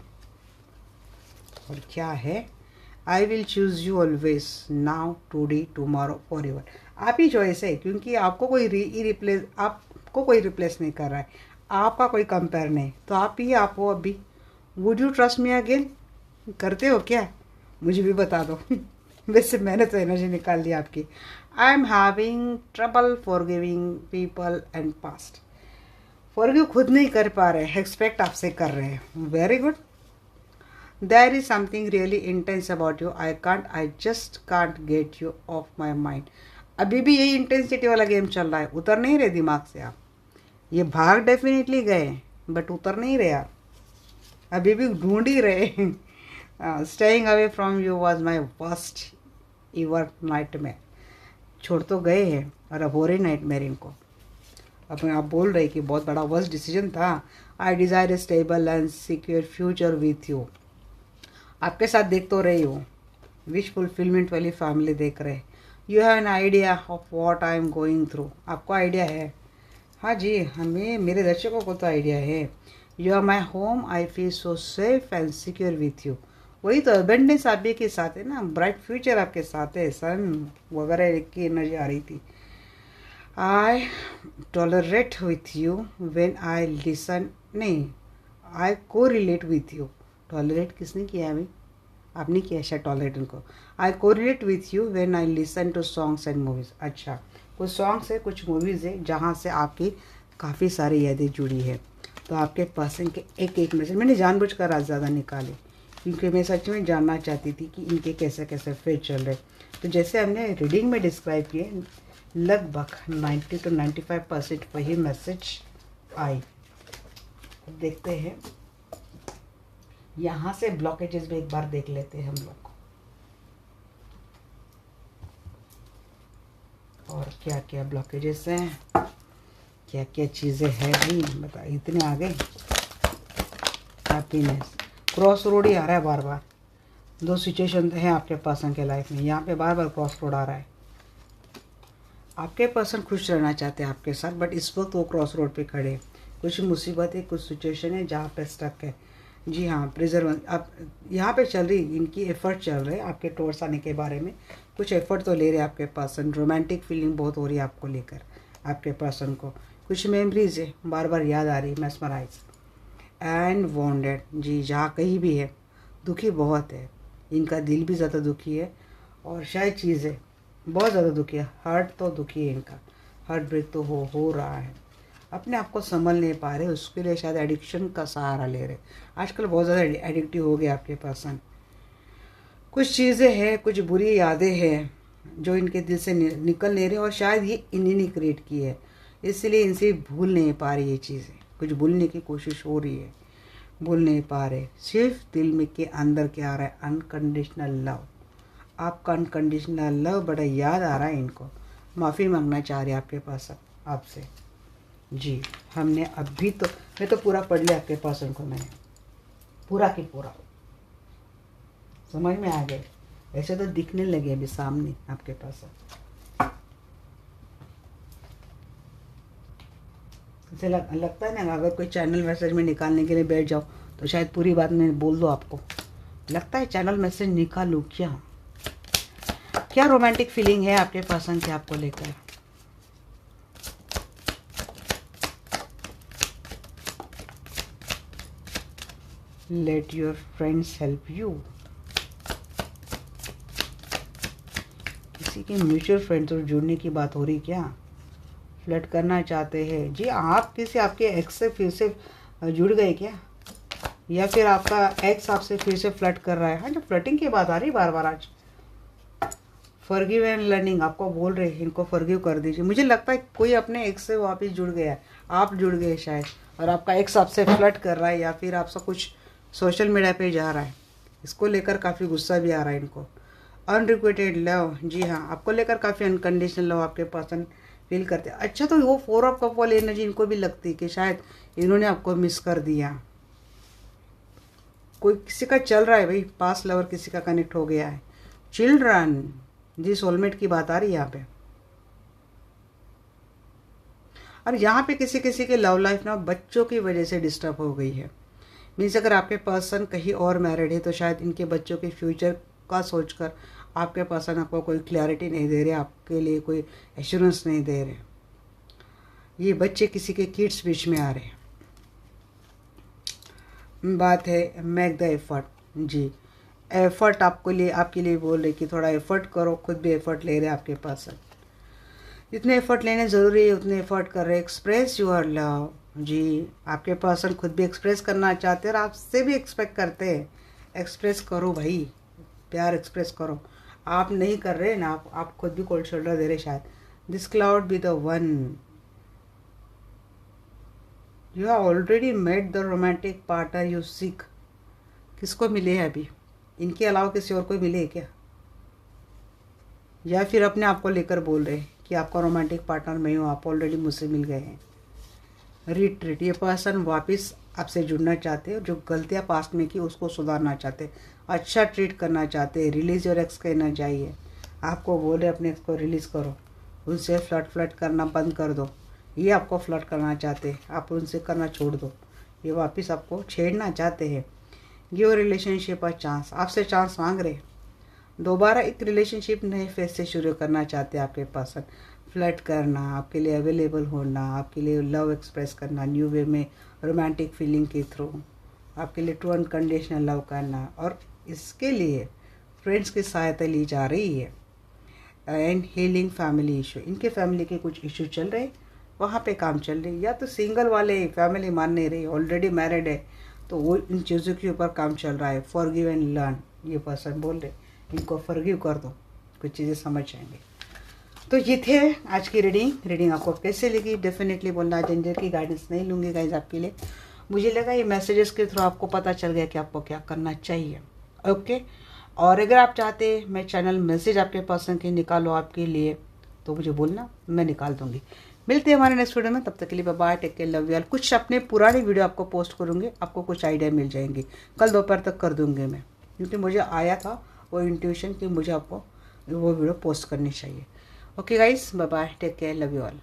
[SPEAKER 1] और क्या है, I will choose you always, now today tomorrow forever. आप ही चॉइस है, क्योंकि आपको कोई रिप्लेस नहीं कर रहा है, आपका कोई कंपेयर नहीं, तो आप ही आप हो अभी। Would you trust me again? करते हो क्या? मुझे भी बता दो। वैसे मैंने तो एनर्जी निकाल ली आपकी। I am having trouble forgiving people and past. Forgive खुद नहीं कर पा रहे, एक्सपेक्ट आपसे कर रहे हैं। Very good. There is something really intense about you, I just can't get you off my mind. अभी भी यही इंटेंसिटी वाला गेम चल रहा है, उतर नहीं रहे दिमाग से आप। ये भाग डेफिनेटली गए, बट उतर नहीं रहे आप, अभी भी ढूंढ ही रहे। Staying away from you was my worst इवर nightmare. छोड़ तो गए हैं और अब हो रही नाइटमेयर इनको। अब आप बोल रहे कि बहुत बड़ा वर्स्ट डिसीजन था। I desire a stable and secure future with you. आपके साथ देख तो रही हूँ, विश फुलफिलमेंट वाली फैमिली देख रहे। You have an idea of what I am going through. आपको आइडिया है? हाँ जी, हमें, मेरे दर्शकों को तो आइडिया है। You are my home, I feel so safe and secure with you. वही तो अबेंडेंस आप ही के साथ है ना, ब्राइट फ्यूचर आपके साथ है, सन वगैरह की एनर्जी आ रही थी। I tolerate with you when I listen, नहीं, आई को रिलेट विथ यू। टॉलरेट किसने किया अभी? आपने किया शायद टॉलरेट उनको। आई को relate with you when I listen to songs and movies. अच्छा, कुछ सॉन्ग्स है, कुछ मूवीज़ है जहाँ से आपकी काफ़ी सारी यादें जुड़ी है। तो आपके पर्सन के एक एक मैसेज मैंने जानबूझकर आज ज़्यादा निकाले, क्योंकि मैं सच में जानना चाहती थी कि इनके कैसे कैसे फेज चल रहे। तो जैसे हमने रीडिंग में डिस्क्राइब किए, लगभग 90 to 95% वही मैसेज आई। देखते हैं, यहाँ से ब्लॉकेजेस भी एक बार देख लेते हैं हम लोग, और क्या क्या ब्लॉकेजेस हैं, क्या क्या चीज़ें हैं भी बता। इतने आ गए। हैप्पीनेस, क्रॉस रोड ही आ रहा है बार बार। दो सिचुएशन हैं आपके पर्सन के लाइफ में, यहाँ पे बार बार क्रॉस रोड आ रहा है। आपके पर्सन खुश रहना चाहते हैं आपके साथ, बट इस वक्त वो क्रॉस रोड पे खड़े हैं। कुछ मुसीबत है, कुछ सिचुएशन है जहाँ पे स्टक है। जी हाँ, प्रिजर्व आप यहाँ पे चल रही, इनकी एफर्ट चल रहे हैं आपके टोर्स आने के बारे में। कुछ एफर्ट तो ले रहे हैं आपके पर्सन। रोमांटिक फीलिंग बहुत हो रही है आपको लेकर, आपके पर्सन को। कुछ मेमोरीज है बार बार याद आ रही, मेस्मराइज एंड वॉन्डेड। जी, जहाँ कहीं भी है, दुखी बहुत है, इनका दिल भी ज़्यादा दुखी है, और शायद चीज़ें बहुत ज़्यादा दुखी है। हार्ट तो दुखी है इनका, हार्ट ब्रेक तो हो रहा है। अपने आप को संभल नहीं पा रहे, उसके लिए शायद एडिक्शन का सहारा ले रहे। आजकल बहुत ज़्यादा एडिक्टिव हो गए आपके पर्सन। कुछ चीज़ें हैं, कुछ बुरी यादें हैं जो इनके दिल से निकल नहीं रही, और शायद ये इन्हीं ने क्रिएट की है, इसलिए इनसे भूल नहीं पा रही ये चीज़ें। कुछ भूलने की कोशिश हो रही है, भूल नहीं पा रहे। सिर्फ दिल में के अंदर क्या आ रहा है, अनकंडीशनल लव। आपका अनकंडीशनल लव बड़ा याद आ रहा है इनको। माफ़ी मांगना चाह रहे हैं आपके पास आपसे। जी, हमने अभी तो, मैं तो पूरा पढ़ लिया आपके पर्सन को, मैंने पूरा की पूरा, समझ में आ गए। ऐसे तो दिखने लगे अभी सामने आपके पास। ऐसे लगता है ना, अगर कोई चैनल मैसेज में निकालने के लिए बैठ जाओ तो शायद पूरी बात मैं बोल दो आपको। लगता है चैनल मैसेज निकालूं क्या? क्या रोमांटिक फीलिंग है आपके पर्सन के आपको लेकर? Let your friends help you. किसी के म्यूचुअल फ्रेंड्स और जुड़ने की बात हो रही क्या? फ्लर्ट करना चाहते हैं। जी, आप किसी आपके एक्स से फिर से जुड़ गए क्या, या फिर आपका एक्स आपसे फिर से फ्लर्ट कर रहा है? हाँ, जो फ्लर्टिंग की बात आ रही बार बार आज। फॉरगिव एंड लर्निंग आपको बोल रहे हैं, इनको फॉरगिव कर दीजिए। मुझे लगता है कोई अपने एक्स से वापस जुड़ गया है, आप जुड़ गए शायद, और आपका एक्स आपसे फ्लर्ट कर रहा है या फिर आपसे कुछ सोशल मीडिया पे जा रहा है। इसको लेकर काफ़ी गुस्सा भी आ रहा है इनको। अनरिक्वेटेड लव, जी हाँ, आपको लेकर काफ़ी अनकंडीशनल लव आपके पर्सन फील करते हैं। अच्छा, तो वो 4 ऑफ कप वाली एनर्जी इनको भी लगती है कि शायद इन्होंने आपको मिस कर दिया। कोई किसी का चल रहा है भाई, पास लवर किसी का कनेक्ट हो गया है। चिल्ड्रन, जी सोलमेट की बात आ रही है यहाँ पे। और यहाँ पे किसी किसी के लव लाइफ ना बच्चों की वजह से डिस्टर्ब हो गई है। मीन्स अगर आपके पर्सन कहीं और मैरिड है तो शायद इनके बच्चों के फ्यूचर का सोचकर आपके पर्सन आपको कोई क्लैरिटी नहीं दे रहे, आपके लिए कोई एश्योरेंस नहीं दे रहे। ये बच्चे किसी के किड्स बीच में आ रहे हैं। बात है मेक द एफर्ट, जी एफर्ट आपके लिए बोल रहे कि थोड़ा एफर्ट करो, खुद भी एफर्ट ले रहे आपके पर्सन। जितने एफर्ट लेने ज़रूरी है उतने एफर्ट कर रहे। एक्सप्रेस योर लव, जी आपके पर्सन खुद भी एक्सप्रेस करना चाहते हैं और आपसे भी एक्सपेक्ट करते हैं। एक्सप्रेस करो भाई, प्यार एक्सप्रेस करो। आप नहीं कर रहे ना, आप खुद भी कोल्ड शोल्डर दे रहे शायद। This could be the one, you have already met the romantic partner you seek. किसको मिले हैं अभी? इनके अलावा किसी और को मिले क्या? या फिर अपने आप को लेकर बोल रहे हैं कि आपका रोमांटिक पार्टनर मैं हूँ, आप ऑलरेडी मुझसे मिल गए हैं। रिट्रीट, ये पर्सन वापस आपसे जुड़ना चाहते हैं, जो गलतियाँ पास्ट में की उसको सुधारना चाहते हैं, अच्छा ट्रीट करना चाहते हैं। रिलीज योर एक्स कहना चाहिए, आपको बोल रहे अपने एक्स को रिलीज़ करो, उनसे फ्लर्ट करना बंद कर दो। ये आपको फ्लर्ट करना चाहते हैं, आप उनसे करना छोड़ दो। ये वापस आपको छेड़ना चाहते हैं। गिव रिलेशनशिप अ चांस, आपसे चांस मांग रहे। दोबारा एक रिलेशनशिप नए फेस से शुरू करना चाहते हैं आपके पर्सन। फ्लर्ट करना, आपके लिए अवेलेबल होना, आपके लिए लव एक्सप्रेस करना न्यू वे में, रोमांटिक फीलिंग के थ्रू आपके लिए ट्रू अनकंडीशनल लव करना। और इसके लिए फ्रेंड्स की सहायता ली जा रही है। एंड हीलिंग फैमिली इशू, इनके फैमिली के कुछ इशू चल रहे, वहाँ पे काम चल रही। या तो सिंगल वाले फैमिली मान नहीं रही, ऑलरेडी मैरिड है, तो वो इन चीज़ों के ऊपर काम चल रहा है। फॉरगिव एंड लर्न, ये पर्सन बोल रहे इनको फॉरगिव कर दो, कुछ चीज़ें समझ जाएंगे। तो ये थे आज की रीडिंग आपको कैसे लगी डेफिनेटली बोलना। जेंडर की गाइडेंस नहीं लूँगी गाइज आपके लिए। मुझे लगा ये मैसेजेस के थ्रू आपको पता चल गया कि आपको क्या करना चाहिए। ओके, और अगर आप चाहते हैं मैं चैनल मैसेज आपके पर्सन के निकालो आपके लिए, तो मुझे बोलना, मैं निकाल दूँगी। मिलते हैं हमारे नेक्स्ट वीडियो में, तब तक के लिए bye bye, take care, love you all. कुछ अपने पुरानी वीडियो आपको पोस्ट करूँगी, आपको कुछ आइडिया मिल जाएंगे। कल दोपहर तक कर दूँगी मैं, क्योंकि मुझे आया था वो इंट्यूशन कि मुझे आपको वो वीडियो पोस्ट करनी चाहिए। Okay guys, bye bye, take care, love you all.